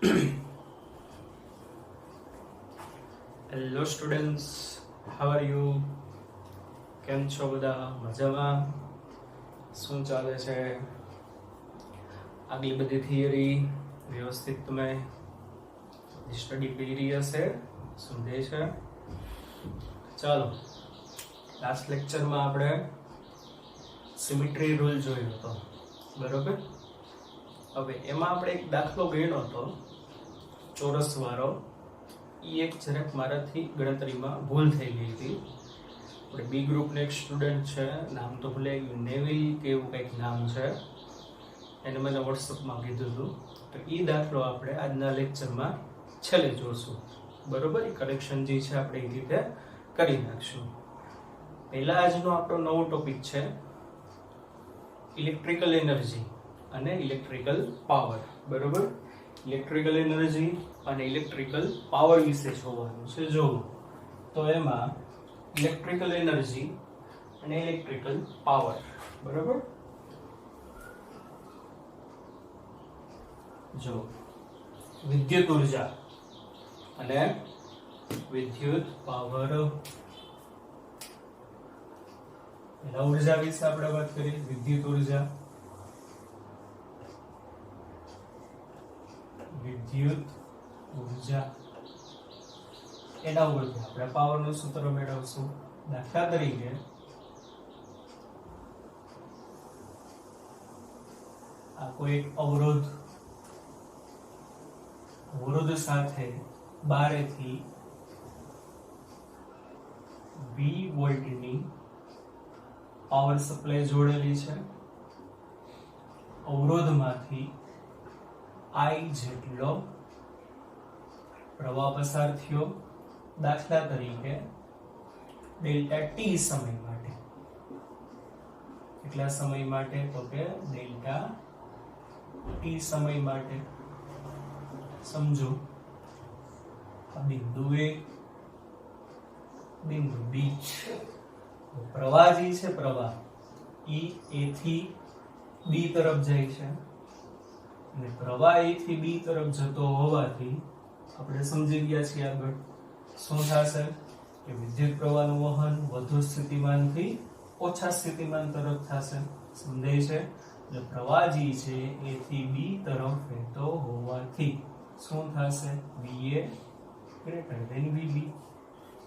Hello students, how are you? કેમ છો બધા? મજામાં? શું ચાલે છે? આગલી બધી થિયરી વ્યવસ્થિત તમે સ્ટડી કરી હશે, સમજે છે? ચાલો, લાસ્ટ લેક્ચરમાં આપણે સિમેટ્રી રૂલ જોયો હતો, બરોબર? હવે એમાં આપણે એક દાખલો ગણ્યો હતો ચોરસ વાળો. એક જરાક મારાથી ગણતરીમાં ભૂલ થઈ ગઈ હતી. આપણે બી ગ્રુપનો એક સ્ટુડન્ટ છે, નામ તો ભૂલાઈ ગયું, નેવિલ કે એવું કંઈક નામ છે, એને મને વોટ્સઅપમાં કીધું હતું. તો એ દાખલો આપણે આજના લેક્ચરમાં છેલ્લે જોશું, બરોબર? એ કરેક્શન જે છે આપણે એ રીતે કરી નાખશું. પહેલા આજનો આપણો નવો ટોપિક છે ઇલેક્ટ્રિકલ એનર્જી અને ઇલેક્ટ્રિકલ પાવર, બરોબર? ઇલેક્ટ્રિકલ એનર્જી અને ઇલેક્ટ્રિકલ પાવર વિશે જોવાનું છે. જો તો એમાં ઇલેક્ટ્રિકલ એનર્જી અને ઇલેક્ટ્રિકલ પાવર, બરોબર? જો વિદ્યુત ઉર્જા અને વિદ્યુત પાવર. પહેલા ઉર્જા વિશે આપણે વાત કરીએ. વિદ્યુત ઉર્જા, વિદ્યુત ઉર્જા એના ઉપરથી આપણે પાવર નું સૂત્ર મેળવશું. દાખલા તરીકે આ કોઈ એક અવરોધ સાથે 12 થી 20 વોલ્ટની પાવર સપ્લાય જોડેલી છે. અવરોધમાંથી I જેટલો પ્રવાહ પસાર થયો. દાખલા તરીકે ડેલ્ટા ટી સમય માટે. કેટલા સમય માટે? તો કે ડેલ્ટા ટી સમય માટે. સમજો, આ બિંદુ A, બિંદુ B. પ્રવાહ જે છે, પ્રવાહ એ A થી B તરફ જાય છે, અને પ્રવાહ A થી B તરફ જતો હોવાથી આપણે સમજી ગયા છીએ આગળ શું થશે કે વિદ્યુત પ્રવાહનું વહન વધુ સ્થિતિમાનથી ઓછા સ્થિતિમાન તરફ થશે. સમજાય છે? એટલે પ્રવાહ જે છે A થી B તરફ વહેતો હોવાથી શું થશે? VA greater than VB.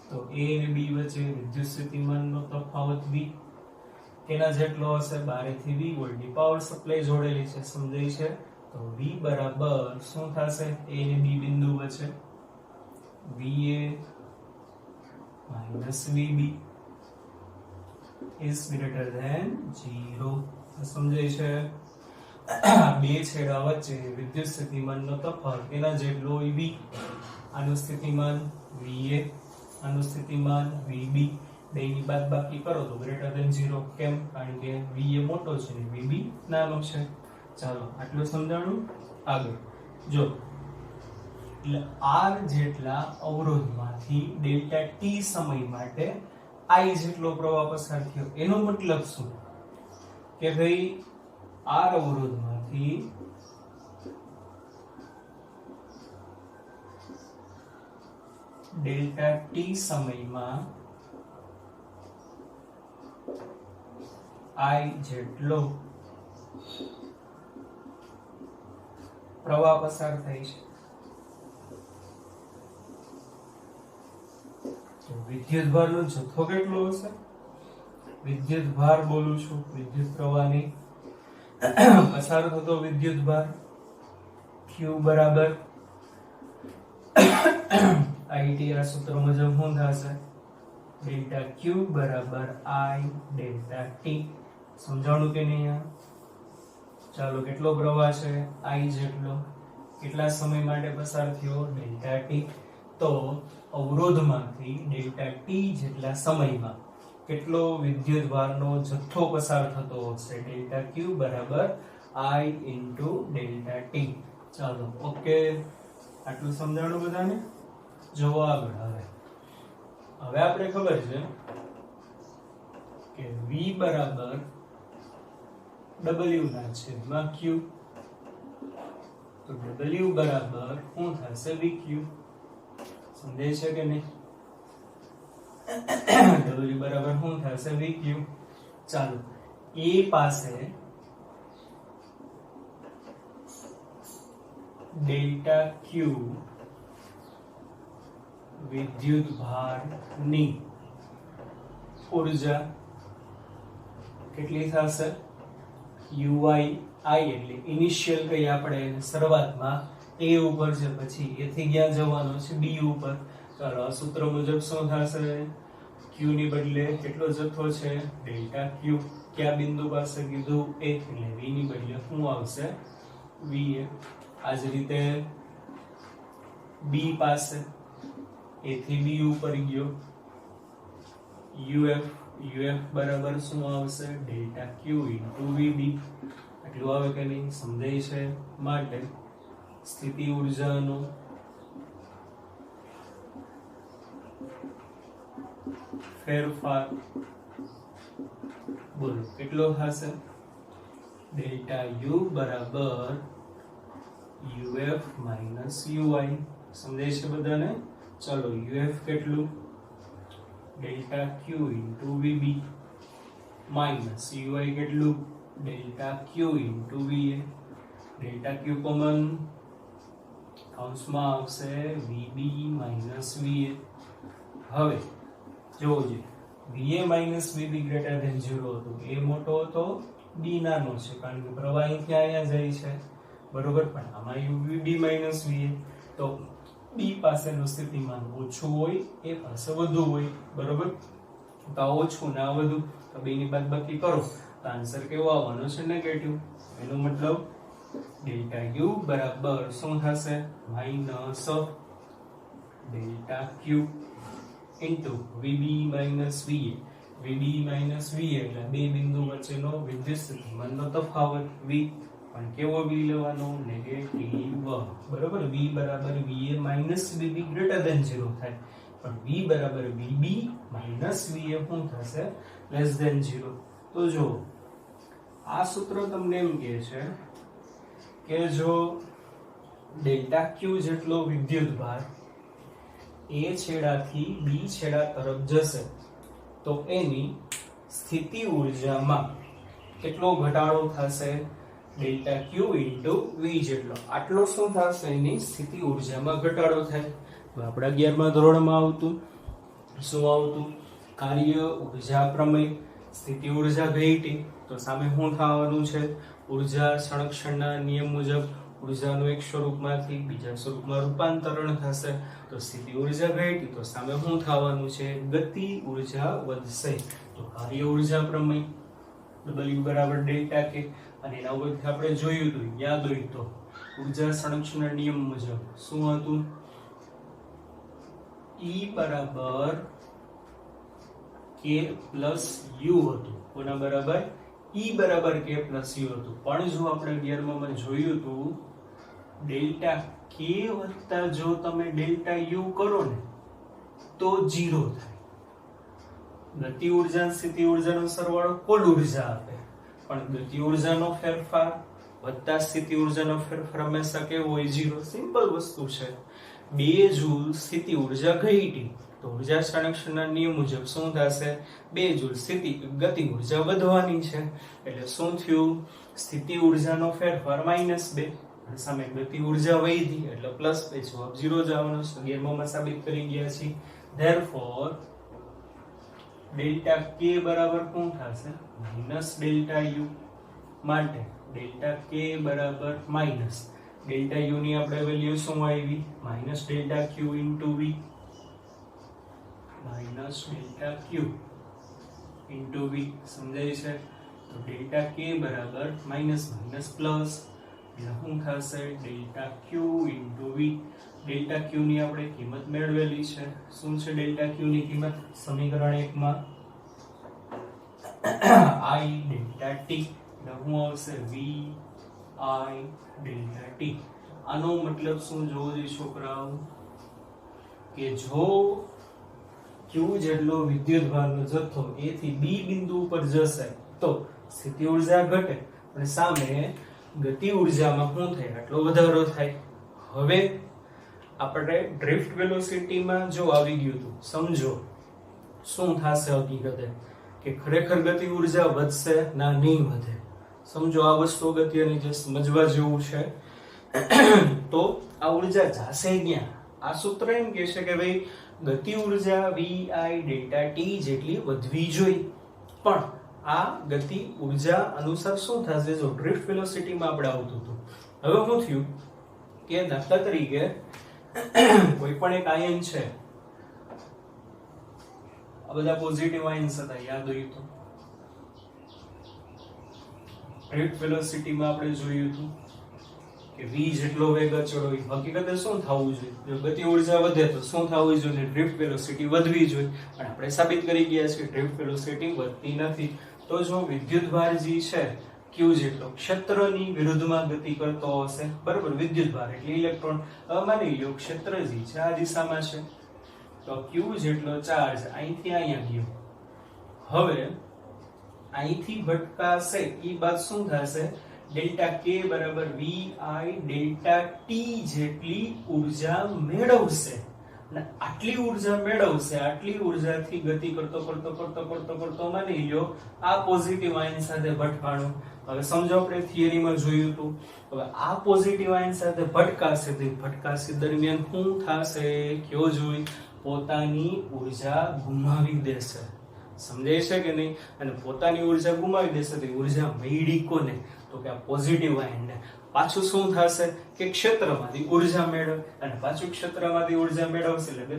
તો A અને B વચ્ચે વિદ્યુત સ્થિતિમાનનો તફાવત V કેના જેટલો હશે? 12 થી 20 વોલ્ટની પાવર સપ્લાય જોડેલી છે. સમજાય છે? તો V બરાબર શું થશે? A અને B બિંદુ વચ્ચે VA minus VB is greater than 0. સમજાય છે? બે છેડા વચ્ચે વિદ્યુત સ્થિતિમાનનો તફાવત એના જેટલો V. આનું સ્થિતિમાન VA, આનું સ્થિતિમાન VB. બેની બાદબાકી કરો તો ગ્રેટર ધેન 0. કેમ? કારણ કે VA મોટો છે અને VB નાનો છે. ચાલો, આટલું સમજાણું. આગળ જો, એટલે R જેટલા અવરોધમાંથી ડેલ્ટા ટી સમય માટે I જેટલો પ્રવાહ પસાર થયો. એનો મતલબ શું કે ભાઈ R અવરોધમાંથી ડેલ્ટા ટી સમયમાં I જેટલો પ્રવાહ પસાર થાય છે. તો વિદ્યુત ભારનો જથ્થો કેટલો હશે? વિદ્યુત ભાર બોલું છું, વિદ્યુત પ્રવાહની પસાર થતો વિદ્યુત ભાર Q બરાબર IT. આ સૂત્ર મુજબ શું થશે? ડેલ્ટા Q બરાબર I ડેલ્ટા T. સમજાણું કે નહીં? ચાલો, કેટલો પ્રવાહ છે? I જેટલો. કેટલા સમય માટે પસાર થયો? Delta T. તો અવરોધમાંથી ડેલ્ટા T જેટલા સમયમાં કેટલો વિદ્યુત ભારનો જથ્થો પસાર થતો હશે? ડેલ્ટા Q બરાબર I ઇન્ટુ ડેલ્ટા T. ચાલો, ઓકે, આટલું સમજાણું બધાને? જોવો આગળ. હવે આપણે ખબર છે કે V બરાબર W ના છેદમાં Q. તો W બરાબર શું થશે VQ સમજાય છે કે નહીં W બરાબર શું થશે VQ ચાલો A પાસે ડેલ્ટા Q વિદ્યુત ભારની ઊર્જા કેટલી થશે UI એટલે ઇનિશિયલ કઈ આપણે શરૂઆતમાં A ઉપર છે પછી A થી ક્યાં જવાનો છે B ઉપર ચાલો આ સૂત્ર મુજબ શું થશે Q ની બદલે કેટલો જથ્થો છે ડેલ્ટા Q કયા બિંદુ પાસે કીધું A એટલે V ની બદલે શું આવશે VA આ જ રીતે B પાસે A થી B ઉપર ગયો UF બરાબર શું આવશે ડેલ્ટા Q VB એટલું આવે કે નહીં સમજાય છે માટે સ્થિતિ ઊર્જાનો ફેરફાર બોલો કેટલો થશે ડેલ્ટા U બરાબર UF માઈનસ UI સમજાય છે બધાને ચલો UF કેટલું delta Q VB minus UI કેટલું delta Q VA delta Q common કૌંસમાં આવશે VB માઈનસ VA હવે જોજો VA minus VB greater than 0 હતું A મોટો હતો B નાનો છે કારણ કે પ્રવાહ અહીંથી અહીંયા જાય છે બરોબર પણ આમાં VB માઈનસ VA તો B પાસેનું સ્થિતિમાન ઓછું હોય A પાસે વધુ હોય બરોબર તો આ ઓછું ને આ વધુ તો બે ની બાદબાકી કરો તો આન્સર કેવો આવવાનો છે નેગેટિવ એનો મતલબ ડેલ્ટા U બરાબર શું થશે minus delta Q into VB minus VA VB minus VA એટલે બે બિંદુ વચ્ચેનો વિદ્યુત સ્થિતિમાનનો તફાવત V પણ કેવો V લેવાનો નેગેટિવ બરોબર V બરાબર VA minus VB greater than 0 થાય પણ V બરાબર VB માઈનસ VA શું થશે લેસ ધેન 0 તો જો આ સૂત્ર તમને એમ કહે છે કે જો ડેલ્ટા Q જેટલો વિદ્યુત ભાર A છેડાથી B છેડા તરફ જશે તો એની સ્થિતિ ઊર્જામાં કેટલો ઘટાડો થશે ડેલ્ટા Q ઇન્ટુ V જેટલો આટલો શું થશે એની સ્થિતિ ઊર્જામાં ઘટાડો થાય તો આપણા 11મા ધોરણમાં આવતું શું આવતું કાર્ય ઊર્જા પ્રમેય સ્થિતિ ઊર્જા ઘટી તો સામે શું થવાનું છે ઊર્જા સંરક્ષણના નિયમ મુજબ ઊર્જાનું એક સ્વરૂપમાંથી બીજા સ્વરૂપમાં રૂપાંતરણ થશે તો સ્થિતિ ઊર્જા ઘટી તો સામે શું થવાનું છે ગતિ ઊર્જા વધશે તો કાર્ય ઊર્જા પ્રમેય W બરાબર ડેલ્ટા K અને એના ઉપરથી આપણે જોયું હતું યાદ હોય તો ઊર્જા સંરક્ષણના નિયમ મુજબ શું હતું E બરાબર K પ્લસ U હતું કોના બરાબર E બરાબર K પ્લસ U હતું પણ જો આપણે 11માં જોયું હતું ડેલ્ટા K વત્તા જો તમે ડેલ્ટા U કરો ને તો 0 થાય ગતિ ઊર્જા સ્થિતિ ઊર્જાનો સરવાળો કુલ ઊર્જા આપે પણ ગતિ ઊર્જાનો ફેરફાર વત્તા સ્થિતિ ઊર્જાનો ફેરફાર હંમેશા કેવો હોય 0 સિમ્પલ વસ્તુ છે 2 જૂલ સ્થિતિ ઊર્જા ઘટી તો ઊર્જા સંરક્ષણના નિયમ મુજબ શું થશે 2 જૂલ સ્થિતિ ગતિ ઊર્જા વધવાની છે એટલે શું થયું સ્થિતિ ઊર્જાનો ફેરફાર -2 સામે ગતિ ઊર્જા વધી એટલે +2 જવાબ 0 જ આવવાનો છે 11માં સાબિત કરી ગયા છીએ ધેરફોર ડેલ્ટા K બરાબર શું થશે માઈનસ ડેલ્ટા U માટે ડેલ્ટા K બરાબર માઈનસ ડેલ્ટા U ની આપણે વેલ્યુ શું આવી minus delta Q into V minus delta Q into V સમજાય છે તો ડેલ્ટા K બરાબર માઈનસ માઈનસ પ્લસ એટલે શું થશે delta Q into V delta Q ની આપણે કિંમત મેળવેલી છે શું છે ડેલ્ટા Q ની કિંમત સમીકરણ 1 માં I ડેલ્ટા T એટલે શું આવશે V I ડેલ્ટા T આનો મતલબ શું જોવો જોઈએ છોકરાઓ કે જો Q જેટલો વિદ્યુત ભારનો જથ્થો A થી B બિંદુ ઉપર જશે તો સ્થિતિ ઊર્જા ઘટે અને સામે ગતિ ઉર્જામાં શું થાય? આટલો વધારો થાય. હવે આપણે ડ્રિફ્ટ વેલોસિટીમાં જો આવી ગયું હતું, સમજો શું થશે હકીકતે કે ખરેખર ગતિ ઉર્જા વધશે ના નહીં વધે. સમજો આ વસ્તુ અગત્યની જે સમજવા જેવું છે. તો આ ઉર્જા જાશે ક્યાં? આ સૂત્ર એમ કહે છે કે ભાઈ ગતિ ઉર્જા vi ડેલ્ટા t જેટલી વધવી જોઈએ. પણ આ ગતિ ઉર્જા અનુસાર શું થશે? જો ડ્રિફ્ટ વેલોસિટીમાં આપણે આવતું હતું, હવે શું થયું કે દાખલા તરીકે કોઈ પણ એક આયન છે, આ બધા પોઝિટિવ આયન્સ હતા, યાદ હોય તો ડ્રિફ્ટ વેલોસિટીમાં આપણે જોયું હતું કે v જેટલો વેગ અચળ હોય, હકીકતે શું થવું જોઈએ? જો ગતિ ઉર્જા વધે તો શું થવું જોઈએ? ડ્રિફ્ટ વેલોસિટી વધવી જોઈએ. પણ આપણે સાબિત કરી ગયા છે કે ડ્રિફ્ટ વેલોસિટી વધતી નથી. તો જો વિદ્યુતભાર જે છે q જેટલો ક્ષેત્રની વિરુદ્ધમાં ગતિ કરતો હશે, બરાબર, વિદ્યુતભાર એટલે ઇલેક્ટ્રોન, માની લો ક્ષેત્ર જે છે આ દિશામાં છે, તો q જેટલો ચાર્જ અહીંથી અહીંયા ગયો. હવે અહીંથી ભટકાશે, એ બાદ શું થશે? ડેલ્ટા k બરાબર vi ડેલ્ટા t જેટલી ઉર્જા મેળવશે. અને આટલી ઉર્જા મેળવશે, આટલી ઉર્જાથી ગતિ કરતો કરતો કરતો કરતો કરતો માની લ્યો આ પોઝિટિવ આયન સાથે ભટકાણું. હવે સમજો આપણે થિયરીમાં જોયું હતું. હવે આ પોઝિટિવ આયન સાથે ભટકાશે, તો ભટકાશે દરમિયાન શું થશે? કયો જોઈ? પોતાની ઉર્જા ગુમાવી દેશે. સમજાય છે કે નહીં? અને પોતાની ઉર્જા ગુમાવી દેશે તો ઉર્જા મળી કોને? તો કે આ પોઝિટિવ આયનને. પાછું શું થશે કે ક્ષેત્રમાંથી ઉર્જા મેળવે, અને પાછું ક્ષેત્રમાંથી ઉર્જા મેળવશે એટલે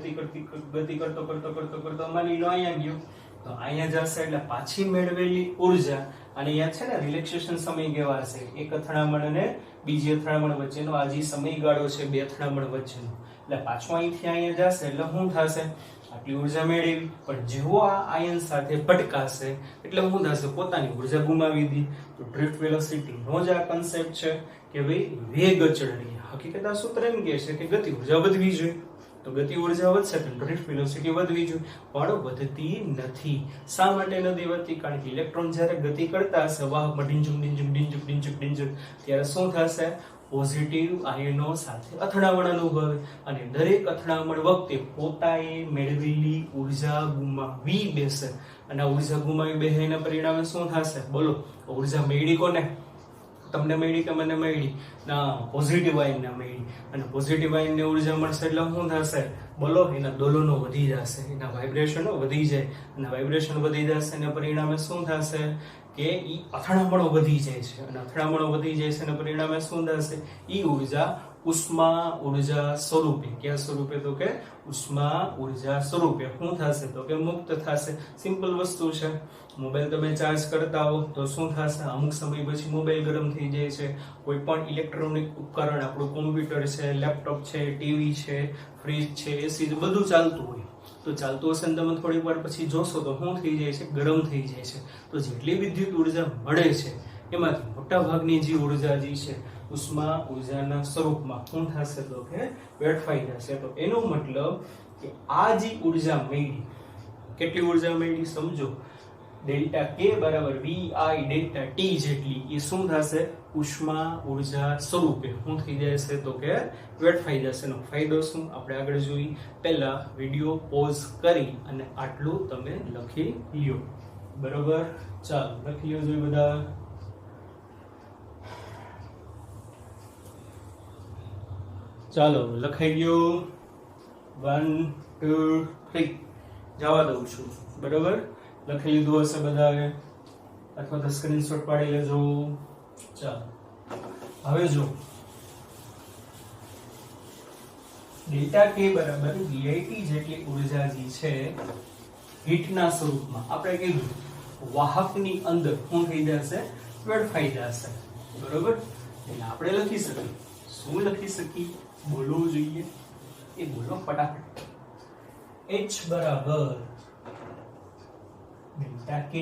ગતિ કરતો કરતો કરતો કરતો માની લો અહીંયા ગયો, તો અહીંયા જશે એટલે પાછી મેળવેલી ઉર્જા, અને અહીંયા છે ને રિલેક્સેશન સમય કહેવાશે એક અથડામણ અને બીજી અથડામણ વચ્ચેનો આ જે સમયગાળો છે બે અથડામણ વચ્ચેનો, એટલે પાછું અહીંથી અહીંયા જશે એટલે શું થશે? આટલી ઉર્જા મેળવી. પણ જેવો આ આયન સાથે ભટકાશે એટલે શું થશે? પોતાની ઉર્જા ગુમાવી દી. તો ડ્રિફ્ટ વેલોસિટી નો જ આ કન્સેપ્ટ છે કે ભાઈ વેગ અચળની. હકીકત આ સૂત્ર એમ કહે છે કે ગતિ ઉર્જા વધવી જોઈએ. તો ગતિ ઉર્જા વધશે તો ડ્રિફ્ટ વેલોસિટી વધવી જોઈએ, પણ વધતી નથી. શા માટે નથી વધતી? કારણ કે ઇલેક્ટ્રોન જ્યારે ગતિ કરતા હશે વાહકમાં ડીંચુક ડીંચુક ડીંચુક ડીંચુક ડીંચુક, ત્યારે શું થશે? પોઝિટિવ આયનો સાથે અથડામણ અનુભવે, અને દરેક અથડામણ વખતે પોતાએ મેળવેલી ઉર્જા ગુમાવી બેસે. અને ઉર્જા ગુમાવી બેસે એના પરિણામે શું થશે? બોલો, ઉર્જા મેળવી કોને? તમને મળી કે મને મળી? ના, પોઝિટિવ આયનને મળી. અને પોઝિટિવ આયનને ઉર્જા મળશે એટલે શું થશે? બોલો, એના દોલનો વધી જશે, એના વાઇબ્રેશનો વધી જાય, અને વાઇબ્રેશન વધી જશે એના પરિણામે શું થશે? કે ઈ અથડામણો વધી જાય છે, અને અથડામણો વધી જાય છે એના પરિણામે શું થશે? ઈ ઉર્જા ઉષ્મા ઉર્જા સ્વરૂપે, કયા સ્વરૂપે? તો કે ઉષ્મા ઉર્જા સ્વરૂપે શું થશે? તો કે મુક્ત થશે. સિમ્પલ વસ્તુ છે. મોબાઈલ તમે ચાર્જ કરતા હો તો શું થશે? અમુક સમય પછી મોબાઈલ ગરમ થઈ જાય છે. કોઈ પણ ઇલેક્ટ્રોનિક ઉપકરણ, આપણું કોમ્પ્યુટર છે, લેપટોપ છે, ટીવી છે, ફ્રીજ છે, એસી, બધું ચાલતું હોય, તો ચાલતું હશે ને તમે થોડી વાર પછી જોશો તો શું થઈ જાય છે? ગરમ થઈ જાય છે. તો જેટલી વિદ્યુત ઉર્જા મળે છે એમાંથી મોટા ભાગની જે ઉર્જા જે છે ઉષ્મા ઉર્જાના સ્વરૂપમાં શું થશે? તો કે વેડફાઈ જશે. તો એનો મતલબ કે આ જે ઉર્જા મળી, કેટલી ઉર્જા મળી? સમજો ડેલ્ટા k બરાબર vi ડેલ્ટા t જેટલી, એ શું થશે? ઉષ્મા ઉર્જા સ્વરૂપે શું થઈ જશે? તો કે વેડફાઈ જશે. એનો ફાયદો શું આપણે આગળ જોઈ. પહેલા વિડિયો પોઝ કરી અને આટલું તમે લખી લ્યો, બરોબર? ચાલો લખી લ્યો જોઈ બધા. ચાલો લખાઈ ગયું. 1 2 3 જવા દઉં છું, બરોબર? લખી લીધું હશે બધાએ, અથવા તો સ્ક્રીનશોટ પાડી લેજો. ચાલો હવે જો ડેલ્ટા k બરાબર VIT જેટલી ઉર્જા જે છે હીટના સ્વરૂપમાં આપણે કીધું વાહકની અંદર શું થઈ જશે? વેડફાઈ જશે, બરોબર? એટલે આપણે લખી શકીએ. શું લખી શકીએ? બોલવું જોઈએ, એ બોલો ફટાફટ. H બરાબર ડેલ્ટા k,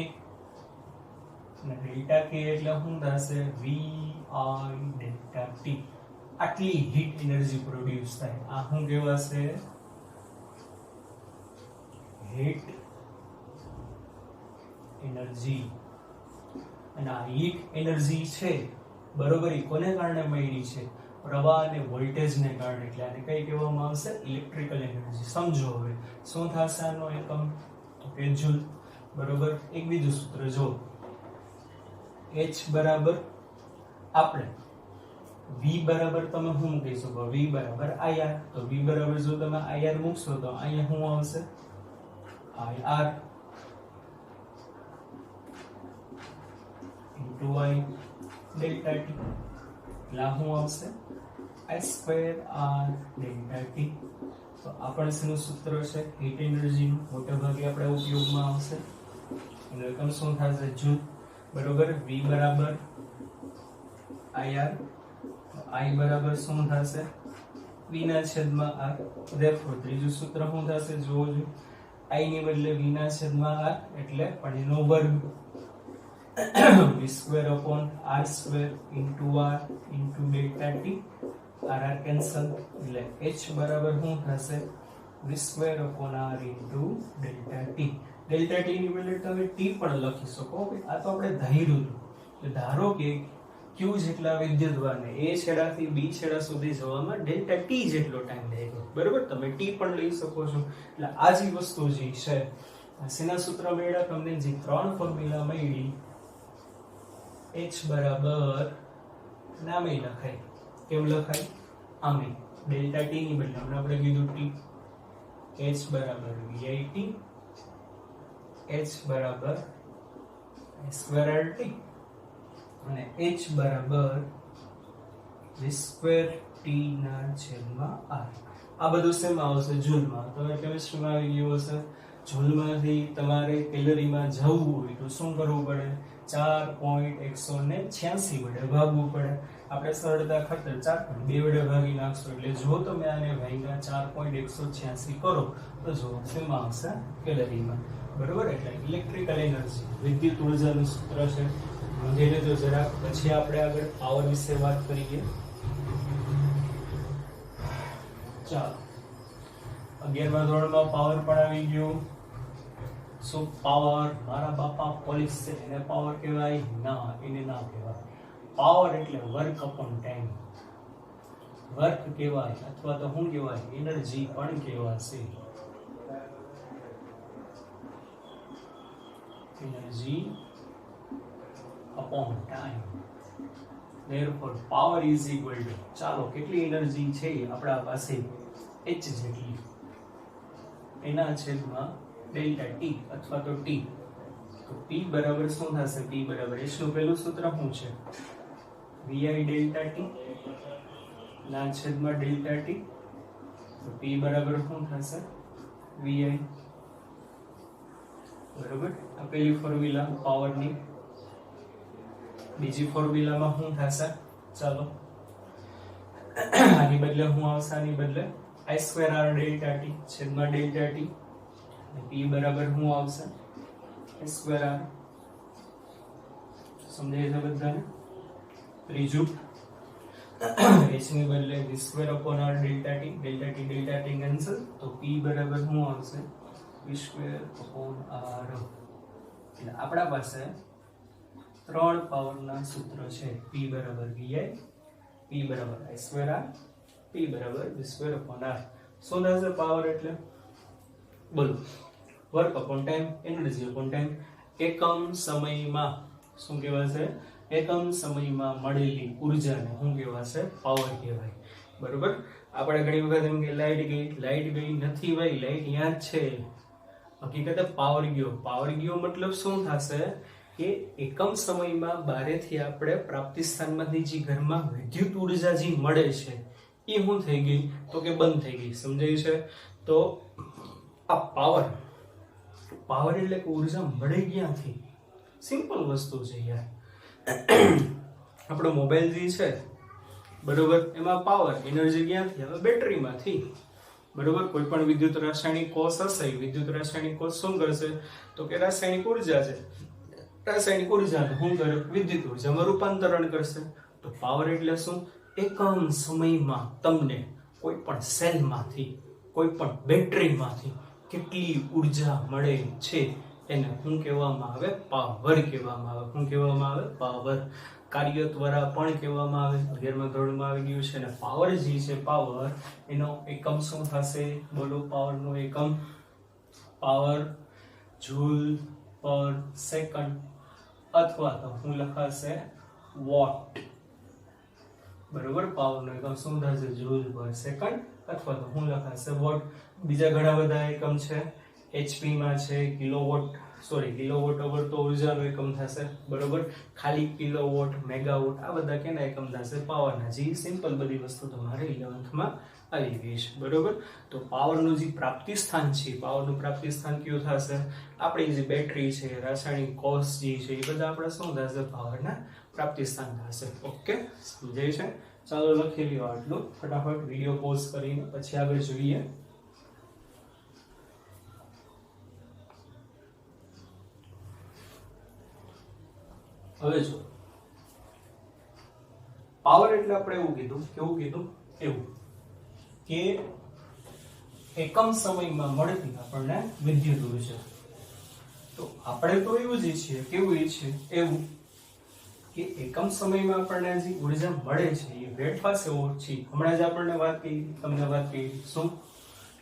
અને ડેલ્ટા k એટલે શું થશે? vi delta t. આટલી હીટ એનર્જી પ્રોડ્યુસ થાય. આ શું કહેવાશે? Heat energy. અને આ હીટ એનર્જી છે બરોબર એ કોને કારણે મળી છે? પ્રવાહ અને વોલ્ટેજને કારણે. એટલે આને કઈ કહેવામાં આવશે? Electrical energy. સમજો હવે શું થશે આનો એકમ? તો કે જૂલ. બરોબર. એક બીજું સૂત્ર જો, H બરાબર આપણે V બરાબર તમે શું મૂકી શકો? V બરાબર IR. તો V બરાબર જો તમે IR મૂકશો તો અહીંયા શું આવશે? IR into I delta T. એટલે શું આવશે? I square R delta T. તો આપણે શેનું સૂત્ર છે? હીટ એનર્જી નું. મોટા ભાગે આપણે ઉપયોગમાં આવશે. એનો એકમ શું થશે? જૂલ. બરોબર. V બરાબર IR. I બરાબર શું થશે? V ના છેદમાં R. therefore ત્રીજું સૂત્ર શું થશે? જોવો જોઈએ. I ની બદલે V ના છેદમાં R એટલે પણ એનો વર્ગ. V square upon R square into R into delta T. R cancel. એટલે H બરાબર શું થશે? V square upon R into delta T. delta T ની બદલે તમે T પણ લખી શકો. આ તો આપણે ધાર્યું હતું. ધારો કે Q જેટલા વિદ્યુતભારને A છેડાથી B છેડા સુધી જવામાં ડેલ્ટા T જેટલો ટાઈમ લાગ્યો. બરોબર. તમે T પણ લઈ શકો છો. એટલે આ જે વસ્તુ જે છે શેના સૂત્ર મળ્યા તમને? જે ત્રણ ફોર્મ્યુલા મળી. H બરાબર નામે લખાય. કેમ લખાય? આમે. ડેલ્ટા T ની બદલે આપણે કીધું T. H બરાબર VIT. H બરાબર square RT. અને H બરાબર v square T ના છેદમાં R. આ બધું શેમાં આવશે? જૂલમાં. તો કેમિસ્ટ્રીમાં આવી ગયું હશે. જૂલમાંથી તમારે કેલરીમાં જવું હોય તો શું કરવું પડે? 4.186 વડે ભાગવું પડે. આપણે સરળતા ખાતર 4.2 વડે ભાગી નાખશું. એટલે જો તમે આને ભાગ્યા 4.186 કરો તો જો શેમાં આવશે? કેલરીમાં. બરોબર. એટલે ઇલેક્ટ્રિકલ એનર્જી વિદ્યુત ઉર્જાનું સૂત્ર છે. નોંધી લેજો જરા. પછી આપણે આગળ પાવર વિશે વાત કરીએ. ચાલો, 11મા ધોરણમાં પાવર પણ આવી ગયો. શું પાવર? મારા બાપા પોલીસ છે એને પાવર કહેવાય? ના, એને ના કહેવાય. પાવર એટલે વર્ક અપોન ટાઈમ. વર્ક કહેવાય અથવા તો શું કહેવાય? એનર્જી પણ કહેવાશે. Energy upon time. Therefore power is equal to, ચાલો કેટલી એનર્જી છે આપણા પાસે? H જેટલી. એના છેદમાં ડેલ્ટા T અથવા તો T. તો P બરાબર શું થશે? P બરાબર H નું પહેલું સૂત્ર શું છે? VI ડેલ્ટા T ના છેદમાં ડેલ્ટા T. તો P બરાબર શું થશે? VI. બરાબર. આ પહેલી ફોર્મ્યુલા પાવરની. બીજી ફોર્મ્યુલામાં શું થશે? ચાલો આની બદલે શું આવશે? આની બદલે I square R delta T છેદમાં ડેલ્ટા T. P બરાબર શું આવશે? I square R. સમજાય છે બધાને? ત્રીજું H ની બદલે V square upon R delta T. delta T delta T cancel. તો P બરાબર શું આવશે? V square upon R. એટલે આપણા પાસે ત્રણ પાવરના સૂત્ર છે. P બરાબર VI, P બરાબર I square R, P બરાબર V square upon R. શું થશે પાવર એટલે? બોલો. Work upon time, energy upon time. એકમ સમયમાં શું કહેવાશે? એકમ સમયમાં મળેલી ઉર્જાને શું કહેવાશે? પાવર કહેવાય. બરોબર. આપણે ઘણી વખત એમ કે લાઈટ ગઈ નથી. ભાઈ લાઈટ ત્યાં જ છે. હકીકતે પાવર ગયો. પાવર ગયો મતલબ શું થશે? કે એકમ સમયમાં બારેથી આપણે પ્રાપ્તિ સ્થાનમાંથી જે ઘરમાં વિદ્યુત ઉર્જા જે મળે છે એ શું થઈ ગઈ? તો કે બંધ થઈ ગઈ. સમજાયું છે? તો આ પાવર એટલે કે ઉર્જા મળે ક્યાંથી? સિમ્પલ વસ્તુ છે યાર. આપણો મોબાઈલ જે છે બરોબર, એમાં પાવર એનર્જી ક્યાંથી આવે? બેટરીમાંથી. બરોબર. કોઈ પણ વિદ્યુત રાસાયણિક કોષ હશે, વિદ્યુત રાસાયણિક કોષ શું કરશે? તો કે રાસાયણિક ઉર્જા છે, રાસાયણિક ઉર્જાને શું કરે? વિદ્યુત ઉર્જામાં રૂપાંતરણ કરશે. તો પાવર એટલે શું? એકમ સમયમાં તમને કોઈ પણ સેલમાંથી, કોઈ પણ બેટરીમાંથી કેટલી ઉર્જા મળે છે એને શું કહેવામાં આવે? પાવર કહેવામાં આવે. શું કહેવામાં આવે? પાવર. કાર્ય દ્વારા પણ કહેવામાં આવે. 11મા ધોરણમાં આવી ગયું છે. અને પાવર જે છે, પાવર એનો એકમ શું થશે? બોલો, પાવરનો એકમ. પાવર જૂલ પર સેકન્ડ, અથવા તો શું લખાશે? વોટ. બરોબર. પાવરનો એકમ શું થશે? જૂલ પર સેકન્ડ, અથવા તો શું લખાશે? વોટ. બીજા ઘણા બધા એકમ છે. HP માં છે કિલોવોટ, કિલોવોટ અવર તો ઉર્જાનો એકમ થશે. બરોબર. ખાલી કિલોવોટ, મેગાવોટ આ બધા કેના એકમ થશે? પાવરના. જે સિમ્પલ બધી વસ્તુ તમારે 11th માં આવી ગઈ છે. બરોબર. તો પાવરનું જે પ્રાપ્તિ સ્થાન છે, પાવરનું પ્રાપ્તિ સ્થાન કયું થશે? આપણી જે બેટરી છે, રાસાયણિક કોષ જે છે, એ બધા આપણે શું થશે? પાવરના પ્રાપ્તિ સ્થાન થશે. ઓકે, સમજાય છે? ચાલો લખી લ્યો આટલું ફટાફટ, વિડીયો પોઝ કરીને પછી આગળ જોઈએ. હવે જો પાવર એટલે આપણે એવું કીધું, કેવું કીધું? એવું કે એકમ સમયમાં મળતી આપણને વિદ્યુત ઉર્જા. તો આપણે તો એવું જ ઈચ્છીએ, કેવું ઈચ્છીએ? એવું કે એકમ સમયમાં આપણને જે ઉર્જા મળે છે એ વેડફાશે ઓછી. હમણાં જ આપણને વાત કરી, તમને વાત કરી શું?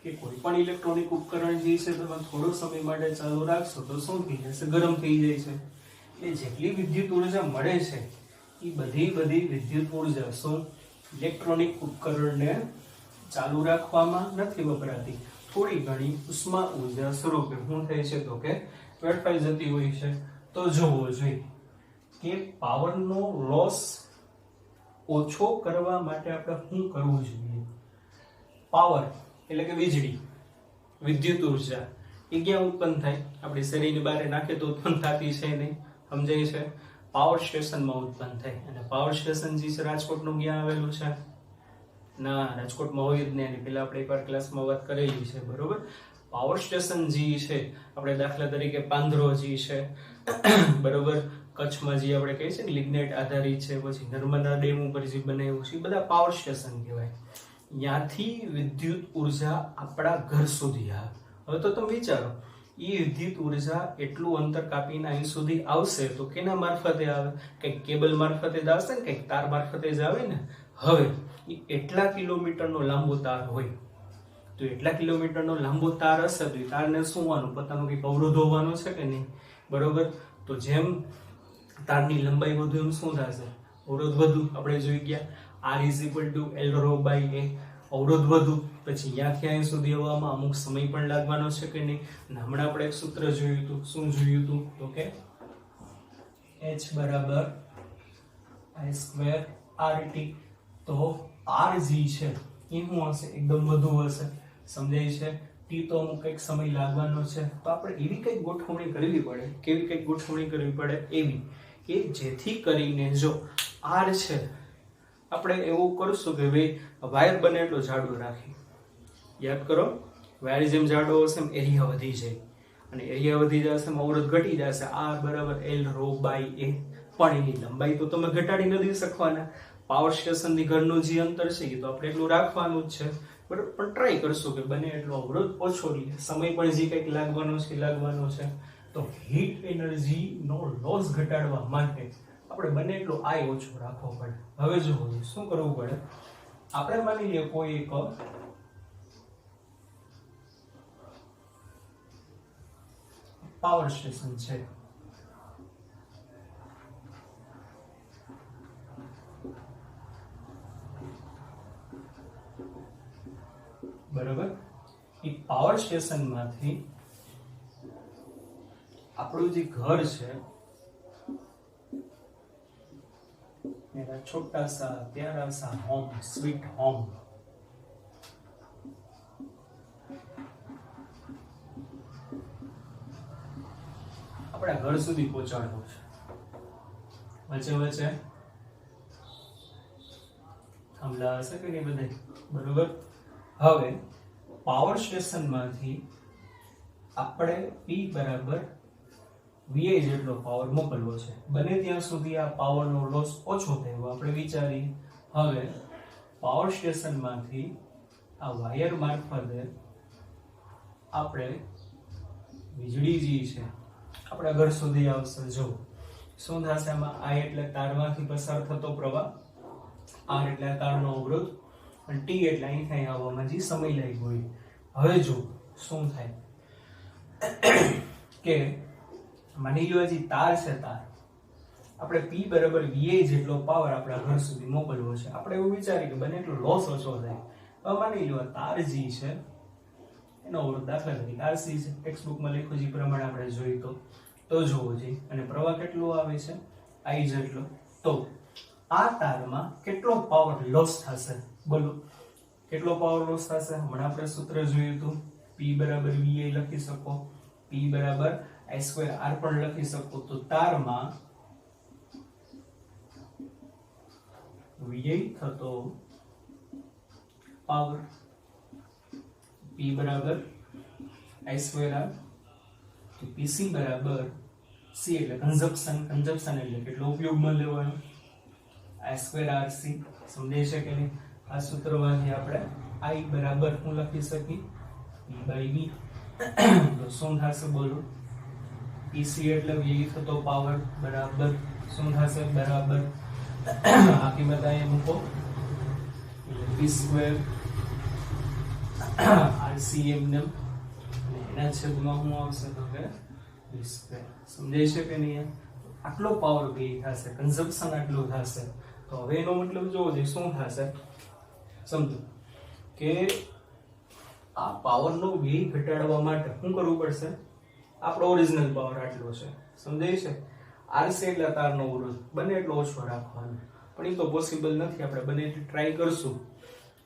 કે કોઈ પણ ઇલેક્ટ્રોનિક ઉપકરણ જે છે તમે થોડો સમય માટે ચાલુ રાખશો તો શું થઈ જશે? ગરમ થઈ જાય છે. એ જેટલી વિદ્યુત ઉર્જા મળે છે એ બધી વિદ્યુત ઉર્જા શું ઇલેક્ટ્રોનિક ઉપકરણને ચાલુ રાખવામાં નથી વપરાતી. થોડી ઘણી ઉષ્મા ઉર્જા સ્વરૂપે શું થાય છે? તો કે વેડફાઈ જતી હોય છે. તો જોવો જોઈએ કે પાવરનો લોસ ઓછો કરવા માટે આપણે શું કરવું જોઈએ? પાવર એટલે કે વીજળી, વિદ્યુત ઉર્જા એ ક્યાં ઉત્પન્ન થાય? આપણી શરીરની બહાર નાખે તો ઉત્પન્ન થતી છે નહીં. સમજાય છે? પાવર સ્ટેશનમાં ઉત્પન્ન થાય. અને પાવર સ્ટેશન જે છે રાજકોટનું ક્યાં આવેલું છે? ના, રાજકોટમાં હોય જ નહીં. એની પહેલા આપણે એકવાર ક્લાસમાં વાત કરેલી છે. બરોબર. પાવર સ્ટેશન જે છે આપણે દાખલા તરીકે પાંદરો જે છે, બરોબર, કચ્છમાં જે આપણે કહીએ છીએ ને લિગ્નાઇટ આધારિત છે, પછી નર્મદા ડેમ ઉપર જે બનાવ્યું છે, એ બધા પાવર સ્ટેશન કહેવાય. ત્યાંથી વિદ્યુત ઉર્જા આપણા ઘર સુધી આવે. હવે તો તમે વિચારો, એ વિદ્યુત ઉર્જા એટલું અંતર કાપીને અહીં સુધી આવશે તો કેના મારફતે આવે? કંઈક કેબલ મારફતે જ આવશે ને, કંઈક તાર મારફતે જ આવે ને. હવે એ એટલા કિલોમીટરનો લાંબો તાર હોય તો એટલા કિલોમીટરનો લાંબો તાર હશે તો એ તારને શું હોવાનું? પોતાનો કંઈક અવરોધ હોવાનો છે કે નહીં? બરોબર. તો જેમ તારની લંબાઈ વધુ એમ શું થશે? અવરોધ વધુ. આપણે જોઈ ગયા R=L/A. અવરોધ વધુ, પછી ત્યાંથી અહીં સુધી આવવામાં અમુક સમય પણ લાગવાનો છે કે નહીં? અને હમણાં આપણે એક સૂત્ર જોયું હતું. શું જોયું હતું? તો કે H = I²RT. તો R જે છે એ શું હશે? એકદમ વધુ હશે. સમજાય છે? T તો અમુક કંઈક સમય લાગવાનો છે. તો આપણે એવી કંઈક ગોઠવણી કરવી પડે. કેવી કંઈક ગોઠવણી કરવી પડે? એવી કે જેથી કરીને જો R છે, આપણે એવું કરશું કે ભાઈ વાયર બને એટલો જાડો રાખી. યાદ કરો, વાયર જેમ જાડો હશે એમ એરિયા વધી જાય, અને એરિયા વધી જશે એમ અવરોધ ઘટી જશે. R = L/A. પણ એની લંબાઈ તો તમે ઘટાડી નથી શકવાના. પાવર સ્ટેશનથી ઘરનું જે અંતર છે એ તો આપણે એટલું રાખવાનું જ છે. બરાબર. પણ ટ્રાય કરશું કે બને એટલો અવરોધ ઓછો લે. સમય પણ જે કંઈક લાગવાનો છે. તો હીટ એનર્જીનો લોસ ઘટાડવા માટે આપણે બને એટલો I ઓછો રાખવો પડે. હવે જુઓ શું કરવું પડે. આપણે માની લઈએ કોઈ એક પાવર સ્ટેશન છે. બરોબર. એ પાવર સ્ટેશનમાંથી આપણું જે ઘર છે मेरा छोटा सा प्यारा सा होम, स्वीट होम, આપણા ઘર સુધી પહોંચાડવું છે. વચ્ચે વચ્ચે થાંભલા હશે કે નહીં બધે? બરોબર. હવે પાવર સ્ટેશનમાંથી આપણે P = VI જેટલો પાવર મોકલવો છે. બને ત્યાં સુધી આ પાવરનો લોસ ઓછો થાય આપણે વિચારીએ. હવે પાવર સ્ટેશનમાંથી આ વાયર મારફતે આપણે વીજળી જે છે આપણા ઘર સુધી આવશે. જો શું થશે આમાં? I એટલે તારમાંથી પસાર થતો પ્રવાહ, R એટલે તારનો અવરોધ, અને T એટલે અહીં થાય આવવામાં જે સમય લાગ્યો હોય. હવે જો શું થાય કે માની લો હજી તાર છે, તાર આપણે P બરાબર VA જેટલો પાવર આપણા ઘર સુધી મોકલવો છે. આપણે એવું વિચારીએ કે બને એટલો લોસ ઓછો થાય. હવે માની લો તાર G છે, એનો અવરોધ દાખલા તરીકે RC છે, ટેક્સ્ટ બુકમાં લખ્યું જે પ્રમાણે આપણે જોઈ તો જોવો જોઈએ. અને પ્રવાહ કેટલો આવે છે? I જેટલો. તો આ તારમાં કેટલો પાવર લોસ થશે? બોલો કેટલો પાવર લોસ થશે? હમણાં આપણે સૂત્ર જોયું હતું, P બરાબર VA લખી શકો, P બરાબર I2R પણ લખી શકો. તો તારમાં VA થતો પાવર P બરાબર I2R, તો PC બરાબર C એટલે કન્ઝપ્શન એટલે કેટલો ઉપયોગમાં લેવાનો? I2RC. સમજાય છે કે નહીં? આ સૂત્રમાંથી આપણે I બરાબર શું લખી શકીએ? P/V. તો શું થશે બોલો? PC એટલે VA થતો પાવર બરાબર શું થશે? બરાબર આ કિંમત અહીંયા મૂકો એટલે P2 RCM ને એના છેદમાં શું આવશે? તો કે V2. સમજાય છે કે નહીં? આટલો પાવર વ્યય થશે, કન્ઝમ્પશન આટલું થશે. તો હવે એનો મતલબ જોવો જોઈએ શું થશે. સમજો કે આ પાવરનો વ્યય ઘટાડવા માટે શું કરવું પડશે? આપણો ઓરિજિનલ પાવર આટલો છે, સમજાય છે? RC એટલે તારનો અવરોધ બને એટલો ઓછો રાખવાનો, પણ એ તો પોસિબલ નથી. આપણે બને એટલી ટ્રાય કરશું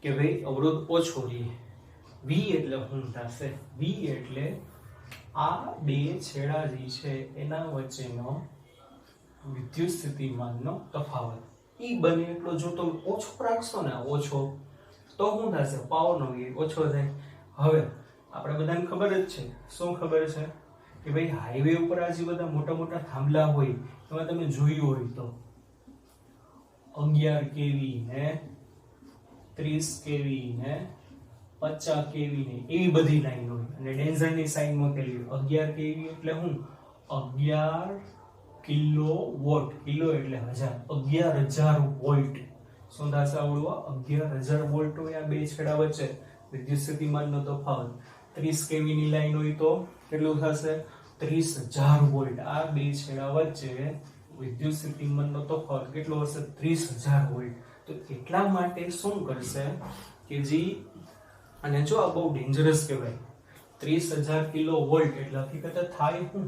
કે ભાઈ અવરોધ ઓછો રહે. V એટલે શું થશે? V એટલે આ બે છેડા જે છે એના વચ્ચેનો વિદ્યુત સ્થિતિમાનનો તફાવત. ઈ બને એટલો જો તમે ઓછો રાખશો ને, ઓછો, તો શું થશે? પાવરનો વ્યય ઓછો થાય. હવે આપણે બધાને ખબર જ છે, શું ખબર છે કે ભાઈ હાઈવે ઉપર આ જે બધા મોટા મોટા થાંભલા હોય એમાં તમે જોયું હોય તો 11 kV ને 30 kV ને 50 kV ને એવી બધી લાઈન હોય, અને ડેન્ઝરની સાઈન મૂકેલી હોય. 11 kV એટલે શું? 11 કિલોવોટ. કિલો એટલે 1000, 11000 વોલ્ટ. શું થશે આવડવા? 11000 વોલ્ટ હોય આ બે છેડા વચ્ચે વિદ્યુત સ્થિતિમાનનો તફાવત. 30 kV ની લાઈન હોય તો કેટલું થશે? 30000 વોલ્ટ. આ બે છેડા વચ્ચે વિદ્યુત સ્થિતિમાનનો તફાવત કેટલો હશે? 30000 વોલ્ટ. તો એટલા માટે શું કરશે કે જે, અને જો આ બહુ ડેન્જરસ કહેવાય, 30000 કિલો વોલ્ટ એટલે હકીકતે થાય શું?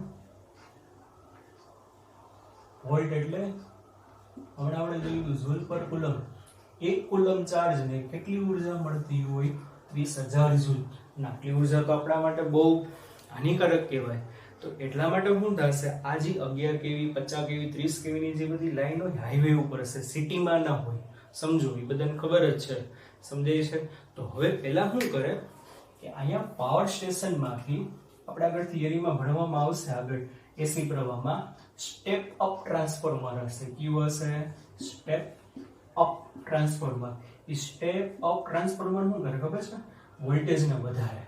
વોલ્ટ એટલે હમણાં આપણે જોયું જૂલ પર કુલમ. 1 કુલમ ચાર્જ ને કેટલી ઉર્જા મળતી હોય? 30000 જૂલ. આટલી ઉર્જા તો આપણા માટે બહુ હાનિકારક કહેવાય. તો એટલા માટે શું થશે? આ જે 11 kV, 50 kV, 30 kV ની જે બધી લાઈન હોય હાઈવે ઉપર હશે, સિટીમાં ના હોય. સમજો, એ બધાને ખબર જ છે, સમજાય છે? તો હવે પહેલા શું કરે કે અહીંયા પાવર સ્ટેશનમાંથી આપણે આગળ થિયરીમાં ભણવામાં આવશે, આગળ એસી પ્રવાહમાં સ્ટેપ અપ ટ્રાન્સફોર્મર હશે. કયું હશે? Step up transformer. એ સ્ટેપ અપ ટ્રાન્સફોર્મર શું કરે ખબર છે? વોલ્ટેજને વધારે.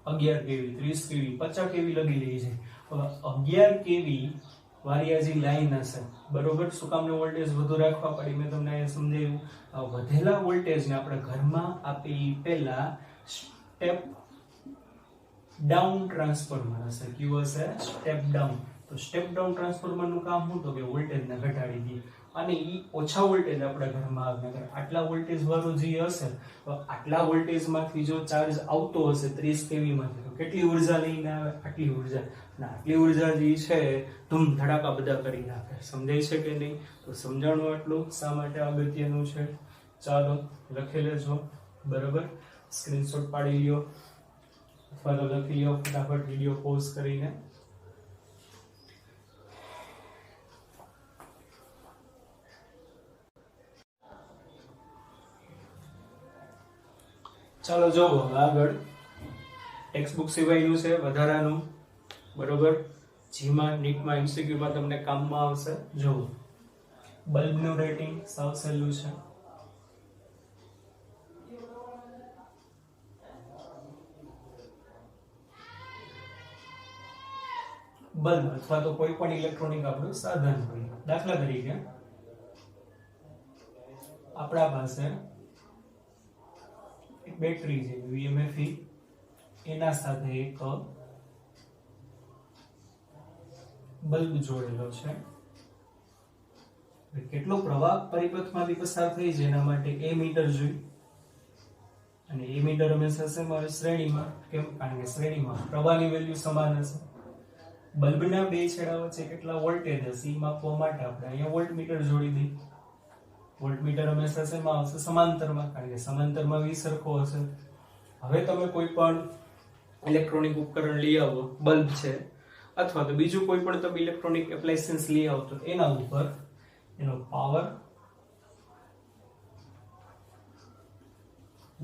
11 kV, 30 kV, 50 kV લગી લઈ છે. હવે 11 kV વાળી આ જે લાઈન હશે, બરોબર, શું કામને વોલ્ટેજ વધુ રાખવા પડી? મેં તમને સમજાવ્યું. આ વધેલા વોલ્ટેજને આપણે ઘરમાં આપી પહેલા સ્ટેપ ડાઉન ટ્રાન્સફોર્મર હશે. કયું હશે? Step down. તો સ્ટેપ ડાઉન ટ્રાન્સફોર્મર નું કામ શું? તો કે વોલ્ટેજને ઘટાડી દે. અને ઈ ઓછા વોલ્ટેજ આપણા ઘરમાં આવે. આટલા વોલ્ટેજ વાળું જે હશે, તો આટલા વોલ્ટેજ માંથી જો ચાર્જ આવતો હશે 30 kV માંથી, તો કેટલી ઉર્જા લઈને આવે? આટલી ઉર્જા. અને આટલી ઉર્જા જે છે ધૂમ ધડાકા બધા કરી નાખે. સમજાય છે કે નહીં? તો સમજાણું આટલું શા માટે અગત્યનું છે? ચાલો લખી લેજો, બરોબર. સ્ક્રીનશોટ પાડી લ્યો અથવા તો લખી લ્યો ફટાફટ વિડીયો પોઝ કરીને. ચાલો જોવો આગળ ટેક્સ્ટ બુક સિવાયનું છે વધારાનું, બરોબર, જીમાં નીટમાં એમસીક્યુમાં તમને કામમાં આવશે. જોવો બલ્બનું રેટિંગ સાવ સહેલું છે. બલ્બ અથવા તો કોઈ પણ ઇલેક્ટ્રોનિક આપણું સાધન હોય. દાખલા તરીકે આપણા પાસે એક બેટરી છે VMFE, એના સાથે એક બલ્બ જોડેલો છે. કેટલો પ્રવાહ પરિપથમાંથી પસાર થઈ છે એના માટે એ મીટર જોઈએ, અને એ મીટર હંમેશા શેમાં શ્રેણીમાં, કેમ? કારણ કે શ્રેણીમાં પ્રવાહની વેલ્યુ સમાન હશે. બલ્બના બે છેડા વચ્ચે કેટલા વોલ્ટેજ હશે એ માપવા માટે આપણે અહીંયા વોલ્ટમીટર જોડી દઈએ. વોલ્ટમીટર હંમેશા શેમાં આવશે? સમાંતરમાં, કારણ કે સમાંતરમાં V સરખો હશે. હવે તમે કોઈ પણ ઇલેક્ટ્રોનિક ઉપકરણ લઈ આવો, બલ્બ છે અથવા તો બીજું કોઈ પણ તમે ઇલેક્ટ્રોનિક એપ્લાયન્સ લઈ આવો, તો એના ઉપર એનો પાવર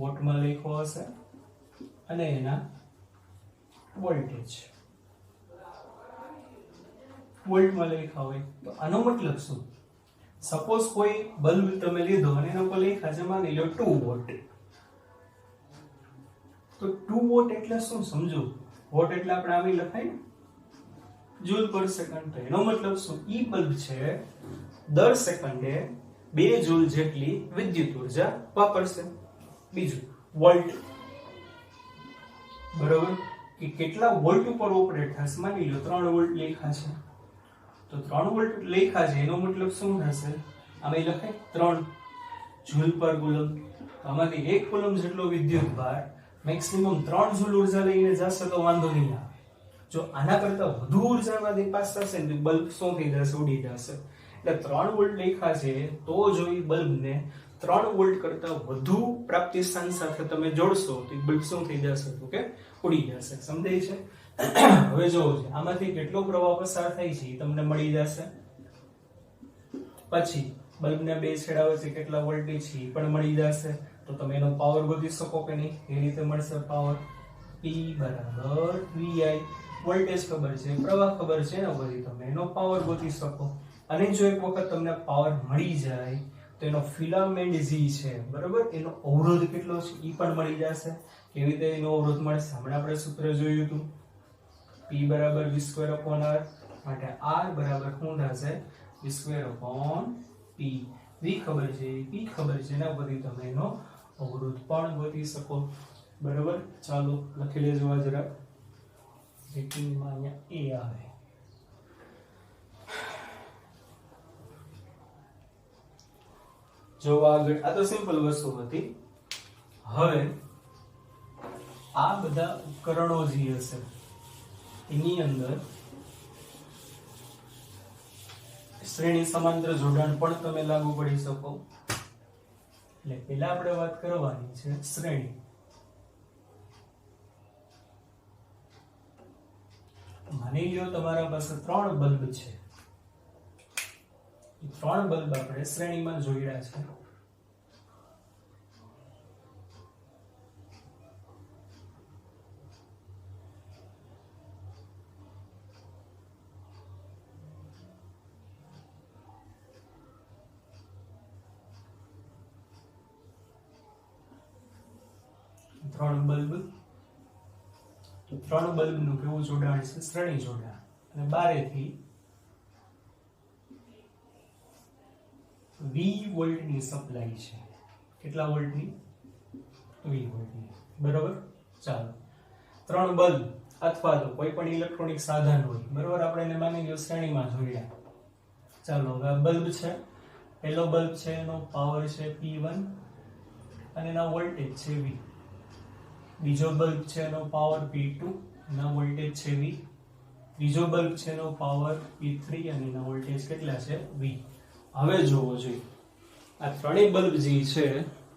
વોટમાં લખ્યો હશે અને એના વોલ્ટેજ વોલ્ટમાં લખ્યા હોય. તો આનો મતલબ શું? સપોઝ કોઈ બલ્બ તમે લીધો અને એના ઉપર લખ્યા છે માની લો 2 વોટ, તો 2 વોટ એટલે શું સમજો? વોટ એટલે આપણે આવી લખાય ને જૂલ પર સેકન્ડ. તો એનો મતલબ શું? ઈ બલ્બ છે દર સેકન્ડે 2 જૂલ જેટલી વિદ્યુત ઉર્જા વાપરશે. બીજું વોલ્ટ, બરોબર, કે કેટલા વોલ્ટ ઉપર ઓપરેટ થશે. માની લો 3 વોલ્ટ લખ્યા છે, તો 3 વોલ્ટ લખ્યા છે એનો મતલબ શું થશે? આમાં લખાય 3 જૂલ પર કુલમ. આમાંથી 1 કુલમ જેટલો વિદ્યુત ભાર મેક્સિમમ 3 જૂલ ઉર્જા લઈને જશે તો વાંધો નહીં આવે. જો આના કરતા વધુ ઉર્જામાંથી પાસ થશે ને તો બલ્બ શું થઈ જશે? ઉડી જશે. એટલે 3 વોલ્ટ લખ્યા છે તો જો એ બલ્બને 3 વોલ્ટ કરતા વધુ પ્રાપ્તિ સ્થાન સાથે તમે જોડશો તો બલ્બ શું થઈ જશે? તો કે ઉડી જશે. સમજાય છે? હવે જોવો છે આમાંથી કેટલો પ્રવાહ પસાર થાય છે એ તમને મળી જશે. પછી બલ્બના બે છેડા વચ્ચે કેટલા વોલ્ટેજ છે એ પણ મળી જશે. તો તમે એનો પાવર ગોતી શકો કે નહીં? એ રીતે મળશે પાવર. P બરાબર VI. વોલ્ટેજ ખબર છે, પ્રવાહ ખબર છે, એના પરથી તમે એનો પાવર ગોતી શકો. અને જો એક વખત તમને પાવર મળી જાય તો એનો ફિલામેન્ટ G છે, બરાબર, એનો અવરોધ કેટલો છે એ પણ મળી જશે. કેવી રીતે એનો અવરોધ મળશે? હમણાં આપણે સૂત્ર જોયું હતું, P બરાબર V²/R, માટે R બરાબર શું થશે? V²/P. V ખબર છે, P ખબર છે, એના પરથી તમે એનો અવરોધ પણ ગોતી શકો. બરાબર, ચાલો લખી લેજો આ જરા. રેટિંગમાં અહીંયા A આવે. જો આગળ આ તો સિમ્પલ વસ્તુ હતી. હવે આ બધા ઉપકરણો જે હશે એની અંદર શ્રેણી સમાંતર જોડાણ પણ તમે લાગુ પડી શકો. એટલે પહેલા આપણે વાત કરવાની છે શ્રેણી. માની લો તમારા પાસે 3 બલ્બ છે. એ 3 બલ્બ આપણે શ્રેણીમાં જોડ્યા છે. ત્રણ બલ્બ નું કેવું જોડાણ છે? શ્રેણી જોડાણ. અને બારેથી V વોલ્ટની સપ્લાય છે. કેટલા વોલ્ટની? V વોલ્ટની. બરોબર, ચાલો 3 બલ્બ અથવા તો કોઈ પણ ઇલેક્ટ્રોનિક સાધન હોય, બરોબર, આપણે એને માની લો શ્રેણીમાં જોડ્યા. ચાલો હવે આ બલ્બ છે. પહેલો બલ્બ છે એનો પાવર છે P1 અને એના વોલ્ટેજ છે V. બીજો બલ્બ છે એનો પાવર P2, એના વોલ્ટેજ છે V. ત્રીજો બલ્બ છે એનો પાવર P3 અને એના વોલ્ટેજ કેટલા છે? V. હવે જોવો જોઈએ આ ત્રણેય બલ્બ જે છે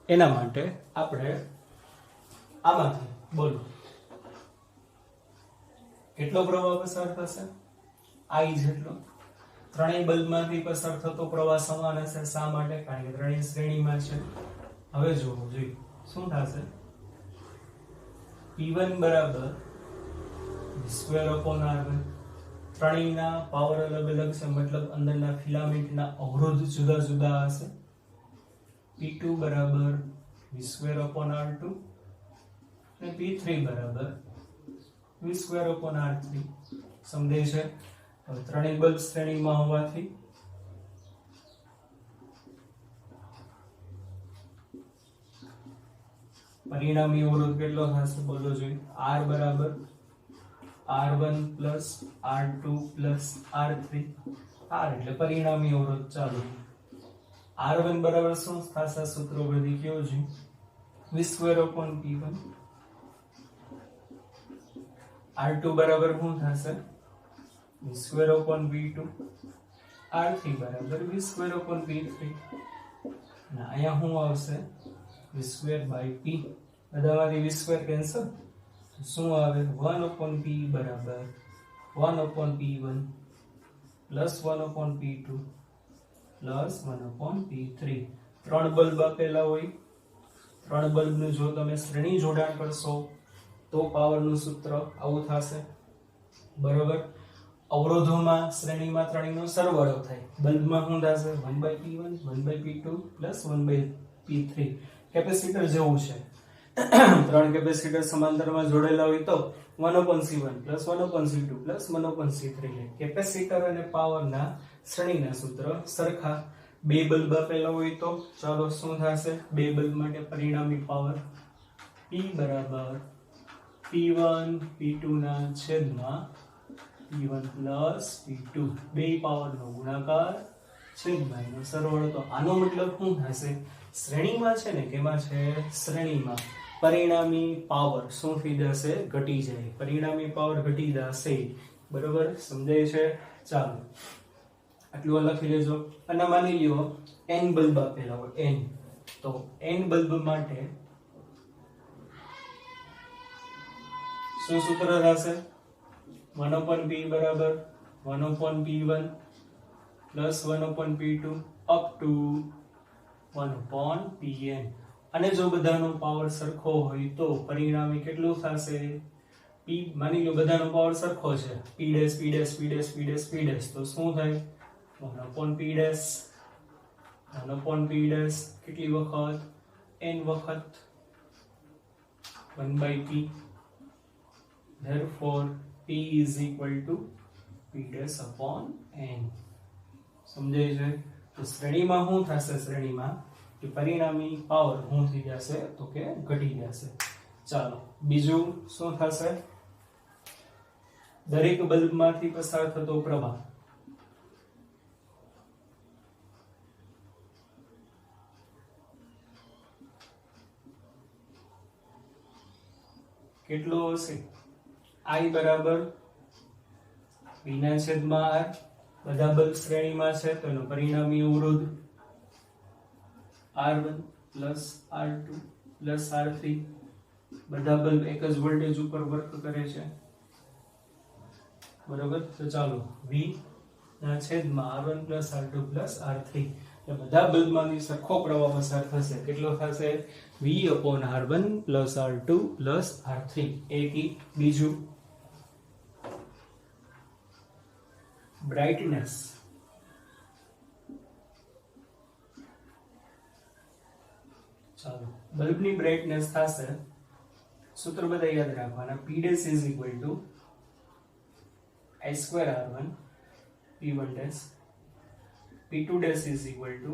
એના માટે આપણે આમાંથી બોલો કેટલો પ્રવાહ પસાર થશે? I જેટલો. ત્રણેય બલ્બમાંથી પસાર થતો પ્રવાહ સમાન હશે. શા માટે? કારણ કે ત્રણેય શ્રેણીમાં છે. હવે જોવો જોઈએ શું થશે? P1 બરાબર V²/R1. ત્રણેયના પાવર અલગ અલગ છે, મતલબ અંદરના ફિલામેન્ટના અવરોધ જુદા જુદા હશે. P2 બરાબર V²/R2 અને P3 બરાબર V²/R3. સમજાય છે? હવે ત્રણેય બલ્બ શ્રેણીમાં હોવાથી પરિણામી અવરોધ કેટલો થશે બોલો જોઈએ? R બરાબર R1 plus R2 plus R3. R એટલે પરિણામી અવરોધ. ચાલો R1 બરાબર શું થશે? સૂત્ર પરથી કયો છે? V square upon P1. R2 બરાબર શું થશે? V square upon V2. R3 બરાબર V સ્ક્વેર upon P3. અને અહીંયા શું આવશે? V square by P. બધામાંથી V સ્ક્વેર કેન્સલ. શું આવે? 1 upon P બરાબર 1 upon P1 plus 1 upon P2 plus 1 upon P3. ત્રણ બલ્બ આપેલા હોય, ત્રણ બલ્બનું જો તમે શ્રેણી જોડાણ કરશો તો પાવરનું સૂત્ર આવું થશે. બરોબર. અવરોધોમાં શ્રેણીમાં ત્રણેયનો સરવાળો થાય. બલ્બમાં શું થશે? 1/P1 1/P2 plus 1/P3. Capacitor જેવું છે. ત્રણ કેપેસિટર સમાંતરમાં જોડેલા હોય તો 1/C1 plus 1/C2 plus 1/C3. Capacitor અને પાવરના શ્રેણીના સૂત્ર સરખા. બે બલ્બ આપેલા હોય તો ચાલો શું થશે? બે બલ્બ માટે પરિણામી પાવર P બરાબર P1 P2 ના છેદમાં P1 પ્લસ P2. બે પાવરનો ગુણાકાર છેદમાં એનો સરવાળો. તો આનો મતલબ શું થશે? શ્રેણીમાં છે ને, કેમાં છે? શ્રેણીમાં પરિણામી પાવર શું થઈ જશે? ઘટી જાય. પરિણામી પાવર ઘટી જશે. બરોબર, સમજાય છે? ચાલો આટલું લખી લેજો. અને માની લ્યો n બલ્બ આપેલા હોય n, તો n બલ્બ માટે શું સૂત્ર થશે? 1 upon P બરાબર 1 upon P1 plus 1 upon P2 up to 1 upon Pn. અને જો બધાનો પાવર સરખો હોય તો પરિણામી કેટલું થશે? P. માની લો બધાનો પાવર સરખો છે, P dash P dash P dash P dash P dash, તો શું થાય? 1 upon P dash 1 upon P dash કેટલી વખત? n વખત 1/P. Therefore P is equal to P dash upon n. સમજાય છે? તો શ્રેણીમાં શું થશે? શ્રેણીમાં કે પરિણામી પાવર શું થઈ જશે? તો કે ઘટી જશે. ચાલો બીજું શું થશે? દરેક બલ્બમાંથી પસાર થતો પ્રવાહ કેટલો હશે? I બરાબર P ના છેદમાં R. બધા બલ્બ શ્રેણીમાં છે તો એનો પરિણામી અવરોધ R1 plus R2 plus R3. બધા બલ્બ એક જ વોલ્ટેજ ઉપર વર્ક કરે છે. બરોબર. તો ચાલો V ના છેદમાં R1 plus R2 plus R3. એટલે બધા બલ્બમાંથી સરખો પ્રવાહ પસાર થશે. કેટલો થશે? V upon R1 plus R2 plus R3. એકી. બીજું બ્રાઇટનેસ. ચાલો બલ્બની બ્રાઇટનેસ થશે, સૂત્ર બધા યાદ રાખવાના. P dash is equal to I square R1 P1 dash. P2 dash is equal to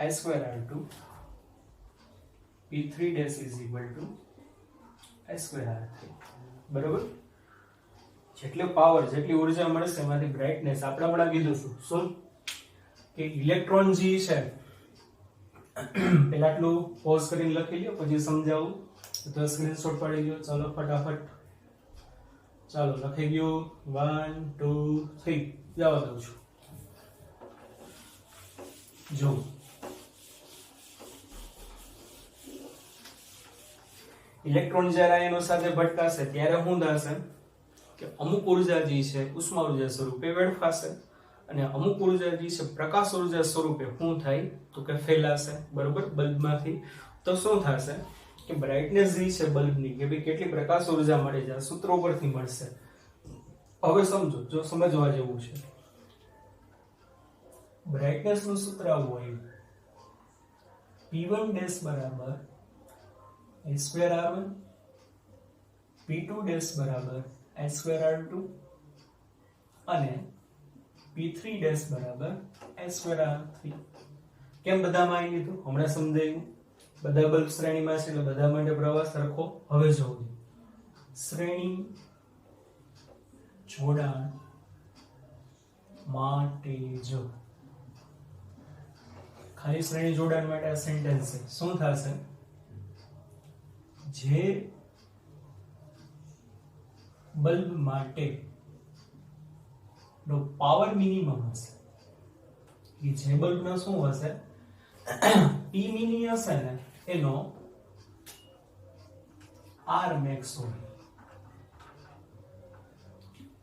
I square R2. P3 dash is equal to I square R3. બરોબર. જેટલો પાવર, જેટલી ઉર્જા મળશે એમાંથી બ્રાઇટનેસ આપણે હમણાં કીધું શું કે ઇલેક્ટ્રોન જે છે, પેલા આટલું પોઝ કરીને લખી લ્યો પછી સમજાવું. તો સ્ક્રીનશોટ પાડી લ્યો. ચાલો ફટાફટ. ચાલો લખી ગયું. 1 2 3 જવા દઉં છું. જો ઇલેક્ટ્રોન જ્યારે આયનો સાથે ભટકાશે ત્યારે શું થશે કે અમુક ઉર્જા જે છે ઉષ્મા ઉર્જા સ્વરૂપે વેડફાશે અને અમુક ઉર્જા જે છે પ્રકાશ ઉર્જા સ્વરૂપે શું થાય તો કે ફેલાશે. બરોબર. બલ્બમાંથી તો શું થશે કે બ્રાઇટનેસ જે છે બલ્બની કે ભાઈ કેટલી પ્રકાશ ઉર્જા મળે છે આ સૂત્રો પરથી મળશે. હવે સમજો, જો સમજવા જેવું છે. બ્રાઇટનેસ નું સૂત્ર આવું હોય P1 ડેશ બરાબર I square R1, P2 dash બરાબર I square R2 અને P3 ડેશ બરાબર I square R3. કેમ બધામાં આવી લીધું? હમણાં સમજાયું. બધા બલ્બ શ્રેણીમાં છે એટલે બધા માટે પ્રવાહ સરખો. હવે જોવું શ્રેણી જોડાણ માટે જો ખાલી શ્રેણી જોડાણ માટે આ સેન્ટેન્સ છે. શું થશે? જે બલ્બ માટે નો પાવર મિનિમમ હશે કે જે બલ્બ નો શું હશે P મિની હશે ને એનો R મેક્સ હોય.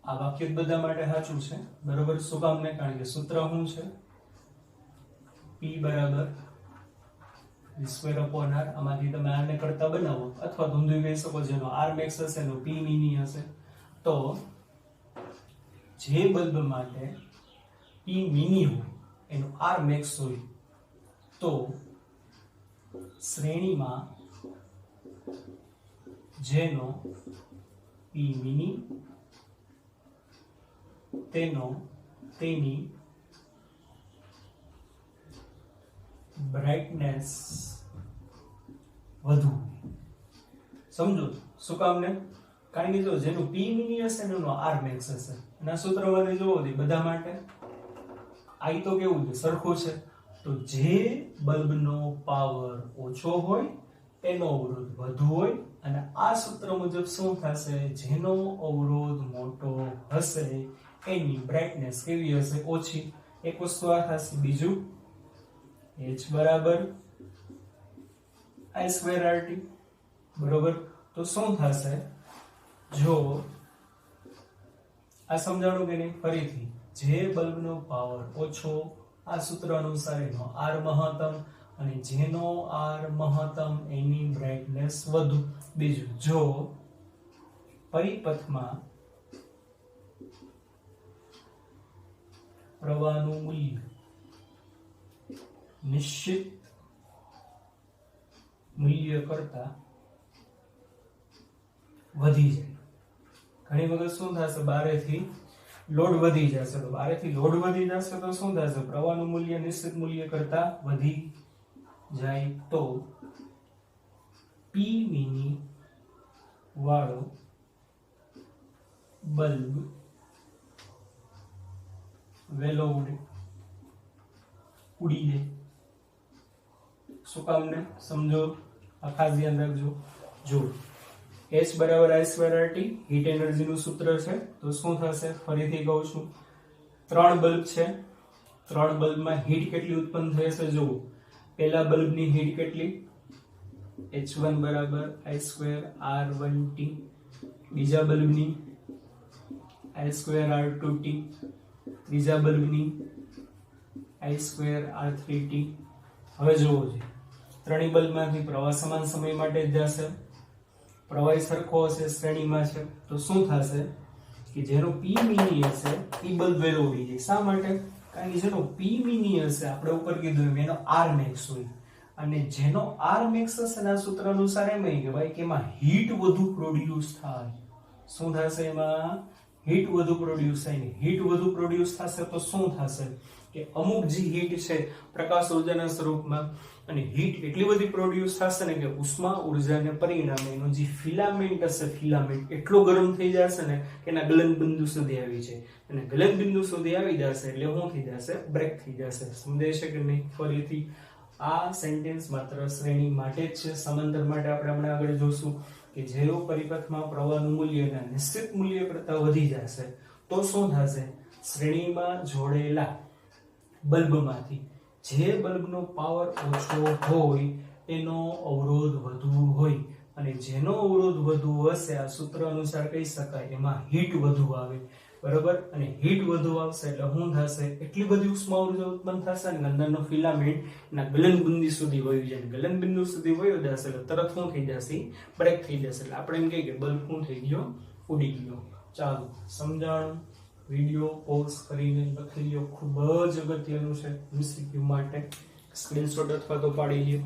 આ વાક્ય બધા માટે સાચું છે બરોબર. શું કામ ને? કારણ કે સૂત્ર શું છે? P બરાબર V સ્ક્વેર અપોન R. આમાંથી તમે R ને કરતા બનાવો અથવા ધૂંધું કહી શકો જેનો R મેક્સ હશે એનો P મિની હશે. તો જે બલ્બ માટે P મિની હોય એનો R મેક્સ હોય તો શ્રેણીમાં જેનો P મિની તેની બ્રાઇટનેસ વધુ. સમજો શું કામ ને? કારણ કે જો જેનું P મિની હશે એનો R મેક્સ હશે. અને આ સૂત્રમાંથી જોવો બધા માટે આ તો કેવું છે? સરખું છે. તો જે બલ્બનો પાવર ઓછો હોય એનો અવરોધ વધુ હોય અને આ સૂત્ર મુજબ શું થશે? જેનો અવરોધ મોટો હશે એની બ્રાઇટનેસ કેવી હશે? ઓછી. એક વસ્તુ આ થશે. બીજું H બરાબર I સ્ક્વેર RT બરોબર. તો શું થશે? જો આ સમજાણું કે નહીં? ફરીથી જે બલ્બનો પાવર ઓછો આ સૂત્ર અનુસાર એનો R મહત્તમ અને જેનો R મહત્તમ એની બ્રાઇટનેસ વધુ. બીજું જો પરિપથમાં પ્રવાહનું મૂલ્ય નિશ્ચિત મૂલ્ય કરતા વધી જાય. ઘણી વખત શું થશે? બારેથી લોડ વધી જશે. તો બારેથી લોડ વધી જશે તો શું થશે? પ્રવાહનું મૂલ્ય નિશ્ચિત મૂલ્ય કરતા વધી જાય તો P મિની વાળો બલ્બ વેલો ઉડી જાય. શું કામ ને? સમજો. આ ખાસ ધ્યાન રાખજો. જો H બરાબર I square RT heat energy નું સૂત્ર છે. તો શું થશે? ફરીથી કહું છું. 3 બલ્બ છે. 3 બલ્બમાં હીટ કેટલી ઉત્પન્ન થશે? જુઓ. પહેલા બલ્બની હીટ કેટલી? H1 બરાબર I સ્ક્વેર R1T. બીજા બલ્બની I સ્ક્વેર R2T. ત્રીજા બલ્બની I સ્ક્વેર R3T. હવે જોવો છે ત્રણેય બલ્બમાંથી પ્રવાહ સમાન સમય માટે જ જશે. પ્રવાહ સરખો હશે, શ્રેણીમાં છે. તો શું થશે કે જેનો P મિની હશે એ બલ્બ વેલો ઉડી જાય. શા માટે? કારણ કે જેનો P મિની હશે આપણે ઉપર કીધું એમ એનો R મેક્સ હોય અને જેનો R મેક્સ હશે ના સૂત્ર અનુસાર એમ કે ભાઈ કે એમાં હીટ વધુ પ્રોડ્યુસ થાય. શું થશે? એમાં હીટ વધુ પ્રોડ્યુસ થાય ને હીટ વધુ પ્રોડ્યુસ થશે તો શું થશે કે અમુક જે હીટ છે પ્રકાશ ઉર્જાના સ્વરૂપમાં અને હીટ એટલી બધી પ્રોડ્યુસ થશે ને કે ઉષ્મા ઉર્જાને પરિણામે એનો જે ફિલામેન્ટ હશે ફિલામેન્ટ એટલો ગરમ થઈ જશે ને કે એના ગલન બિંદુ સુધી આવી જાય અને ગલન બિંદુ સુધી આવી જશે એટલે શું થઈ જશે? બ્રેક થઈ જશે. સમજાય છે કે નહીં? ફરીથી આ સેન્ટેન્સ માત્ર શ્રેણી માટે જ છે. સમાંતર માટે આપણે હમણાં આગળ જોશું કે જેવો પરિપથમાં પ્રવાહનું મૂલ્ય એના નિશ્ચિત મૂલ્ય કરતા વધી જશે તો શું થશે? શ્રેણીમાં જોડેલા બલ્બમાંથી જે બલ્બનો પાવર ઓછો હોય એનો અવરોધ વધુ હોય અને જેનો અવરોધ વધુ હશે આ સૂત્ર અનુસાર કહી શકાય એમાં હીટ વધુ આવે. બરોબર. અને હીટ વધુ આવશે એટલે શું થશે? એટલી બધી ઉષ્મા ઉર્જા ઉત્પન્ન થશે અને અંદરનો ફિલામેન્ટ ના ગલન બિંદુ સુધી વહી જાય. ગલન બિંદુ સુધી વહી જશે એટલે તરત શું થઈ જશે? બ્રેક થઈ જશે. એટલે આપણે એમ કહીએ કે બલ્બ શું થઈ ગયો? ઉડી ગયો. ચાલો સમજાણું. વિડિયો પોઝ કરીને લખી લ્યો. ખૂબ જ અગત્યનું છે MCQ માટે. સ્ક્રીનશોટ અથવા તો પાડી લ્યો.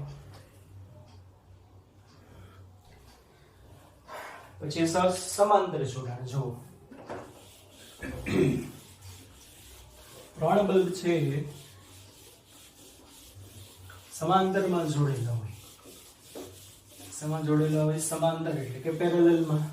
પછી સમાંતર જોડાણ જુઓ 3 બલ્બ છે સમાંતરમાં જોડેલા હોય સમાંતર એટલે કે પેરેલલમાં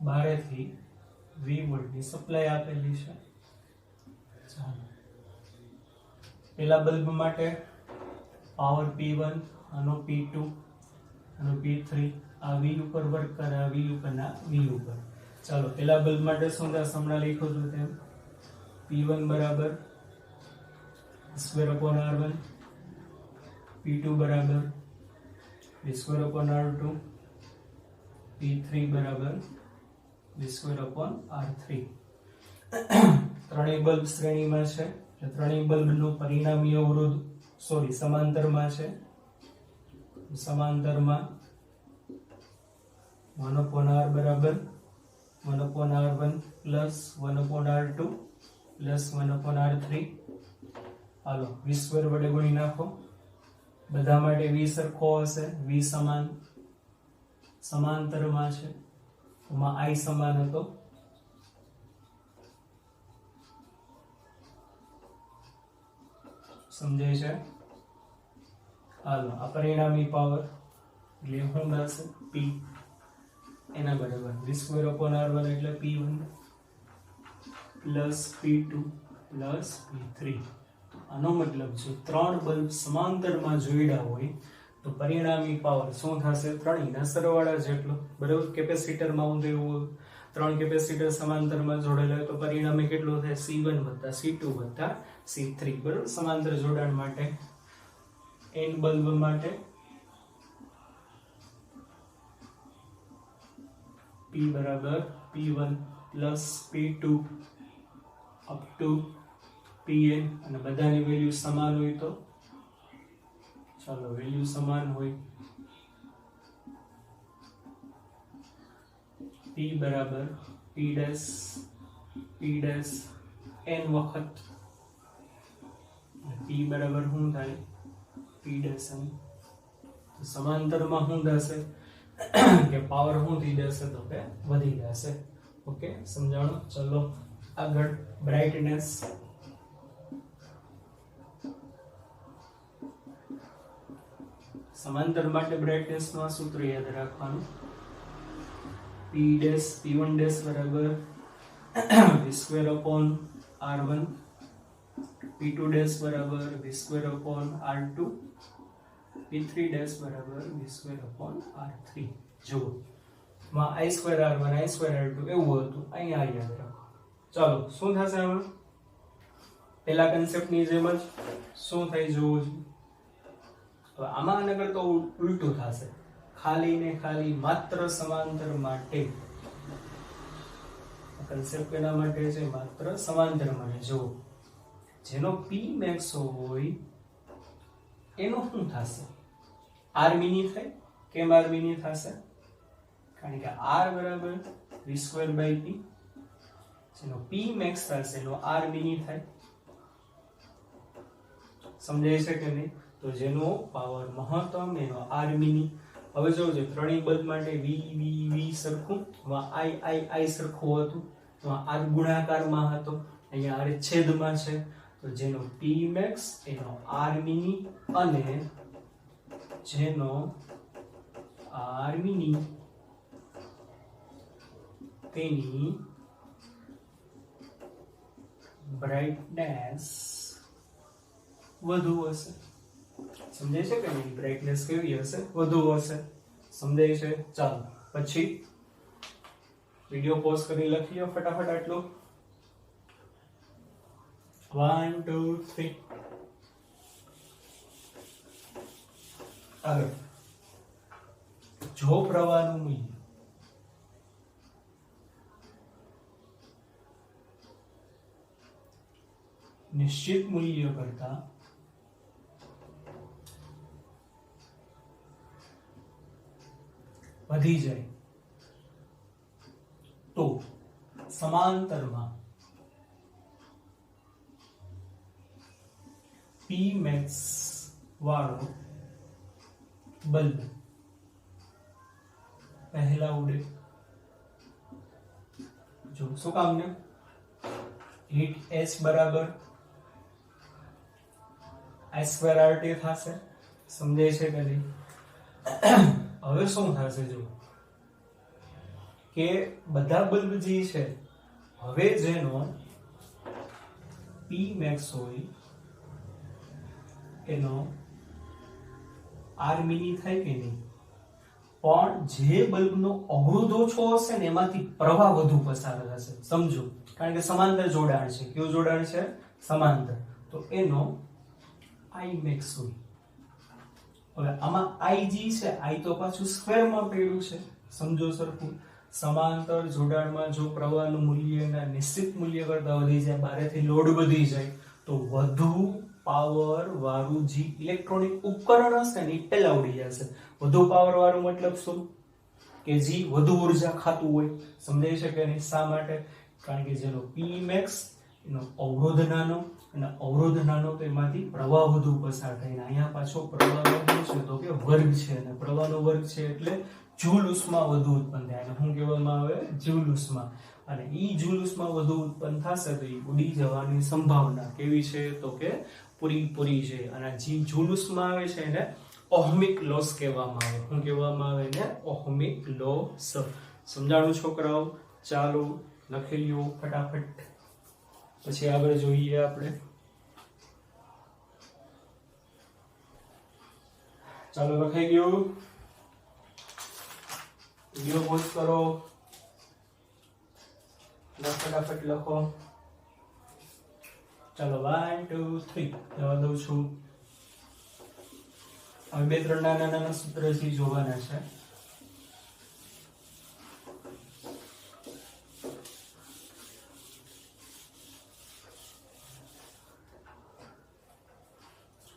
બારેથી 20 વોલ્ટની સપ્લાય આપેલી છે ચાલો પેલા બલ્બ માટે પાવર P1 આનો P2 આનો P3 આ V ઉપર વર્ક કરે આ V ઉપરના V ઉપર ચાલો પેલા બલ્બ માટે શું થશે હમણાં લખ્યો છું તેમ P1 બરાબર V²/R1 P2 બરાબર V²/R2 P3 બરાબર V²/R3 ત્રણેય બલ્બ શ્રેણીમાં છે એટલે ત્રણેય બલ્બનું પરિણામી અવરોધ સમાંતરમાં છે સમાંતરમાં 1/R બરાબર 1/R1 plus 1/R2 plus 1/R3 હાલો V² વડે ગુણી નાખો બધા માટે V સરખો હશે V સમાંતરમાં છે માં I સમાન હતો સમજાય છે હાલો આ પરિણામી પાવર એટલે શું થશે P એના બરાબર V²/R1 એટલે P1 plus P2 plus P3 આનો મતલબ છે 3 બલ્બ સમાંતરમાં જોડ્યા હોય તો પરિણામી પાવર શું થશે ત્રણેયના સરવાળા જેટલો બરાબર કેપેસિટરમાં હું એવું 3 કેપેસિટર સમાંતરમાં જોડેલા હોય તો પરિણામી કેટલું થાય C1 + C2 + C3 બરાબર સમાંતર જોડાણ માટે n બલ્બ માટે P બરાબર P1 plus P2 up to Pn અને બધાની વેલ્યુ સમાન હોય તો ચાલો વેલ્યુ સમાન હોય P બરાબર P ડેશ n વખત P બરાબર શું થાય P ડેશ n સમાંતરમાં શું થશે કે પાવર શું થઈ જશે તો કે વધી જશે ઓકે સમજાણો ચલો આગળ બ્રાઇટનેસ સમાંતર માટે બ્રાઇટનેસ નું સૂત્ર યાદ રાખવાનું P1 બરાબર V²/R1 P2 બરાબર V²/R2 P3 બરાબર V²/R3 જુઓ માં I²R1 I²R2 એવું હતું અહીંયા યાદ રાખો ચાલો શું થશે હવે પેલા કન્સેપ્ટની જેમ જ શું થઈ જોવું છે હવે આમાં આના કરતા ઉલટું થશે ખાલી ને ખાલી માત્ર સમાંતર માટે કન્સેપ્ટ એના માટે છે માત્ર સમાંતર માટે જો જેનો P max હોય એનો શું થશે R મિની થાય કેમ R મિની થશે કારણ કે R બરાબર V²/P જેનો P max થશે એનો R મિની થાય સમજાય છે કે નહીં તો જેનો પાવર મહત્તમ એનો R મિની હવે જોજો ત્રણેય બલ્બ માટે V સરખું I સરખું હતું તો R ગુણાકારમાં હતો અહીંયા R છેદમાં છે તો જેનો P max એનો R મિની અને જેનો R મિની તેની બ્રાઇટનેસ વધુ હશે સમજાય છે કે નહીં બ્રાઇટનેસ કેવી હશે વધુ હશે સમજાય છે ચાલો પછી વિડિયો પોઝ કરી લખીએ ફટાફટ આટલું 1 2 3 આગળ જો પ્રવાહનું મૂલ્ય નિશ્ચિત મૂલ્ય કરતા વધી જાય તો સમાંતરમાં પી મેક્સ વાળો બલ્બ પહેલા ઉડે. જો શું કામ ને હીટ H બરાબર I²RT થશે. સમજાય છે કે નહીં? હવે શું થશે જો કે બધા બલ્બ જે છે હવે જેનો P max હોય એનો R મિની થાય કે નહીં, પણ જે બલ્બનો અવરોધ ઓછો હશે ને એમાંથી પ્રવાહ વધુ પસાર થશે. સમજો, કારણ કે સમાંતર જોડાણ છે. કયું જોડાણ છે? સમાંતર. તો એનો I max હોય. હવે આમાં I જી છે, I તો પાછું સ્ક્વેરમાં પડ્યું છે. સમજો સરખું, સમાંતર જોડાણમાં જો પ્રવાહનું મૂલ્ય એના નિશ્ચિત મૂલ્ય કરતા વધી જાય, બારેથી લોડ વધી જાય, તો વધુ પાવર વાળું જે ઇલેક્ટ્રોનિક ઉપકરણ હશે ને એ પહેલા ઉડી જશે. વધુ પાવર વાળું મતલબ શું? કે જે વધુ ઉર્જા ખાતું હોય. સમજાય છે કે નહીં? શા માટે? કારણ કે જેનો P max એનો અવરોધ નાનો, અને અવરોધ નાનો તો એમાંથી પ્રવાહ વધુ પસાર થાય. અહીંયા પાછો પ્રવાહનો શું છે તો કે વર્ગ છે, અને પ્રવાહનો વર્ગ છે એટલે જૂલ ઉષ્મા વધુ ઉત્પન્ન થાય. અને શું કહેવામાં આવે? જૂલ ઉષ્મા. અને ઈ જૂલ ઉષ્મા વધુ ઉત્પન્ન થશે તો એ ઉડી જવાની સંભાવના કેવી છે તો કે પૂરી છે. અને જે જૂલ ઉષ્મા આવે છે એને ઓહમિક લોસ કહેવામાં આવે. શું કહેવામાં આવે એને? Ohmic loss. સમજાણું છોકરાઓ? ચાલો લખી લ્યો ફટાફટ, પછી આગળ જોઈએ આપણે. ચાલો લખાઈ ગયું? વિડિયો પોઝ કરો, ફટાફટ લખો. ચાલો 1 2 3 જવા દઉં છું. હવે 2-3 નાના સૂત્રથી જોવાના છે.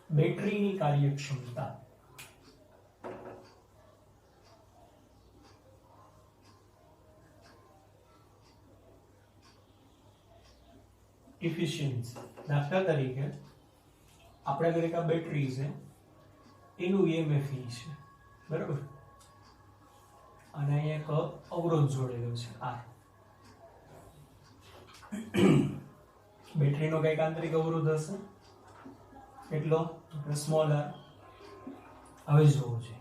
બેટરીની કાર્યક્ષમતા ઇફિશિયન્સી. દાખલા તરીકે આપણા ઘરે એક બેટરી છે, એનું EMF છે, બરાબર? અને અહીંયા એક અવરોધ જોડેલો છે R. બેટરીનો કઈક આંતરિક અવરોધ હશે, કેટલો? Small r. હવે જોવો છે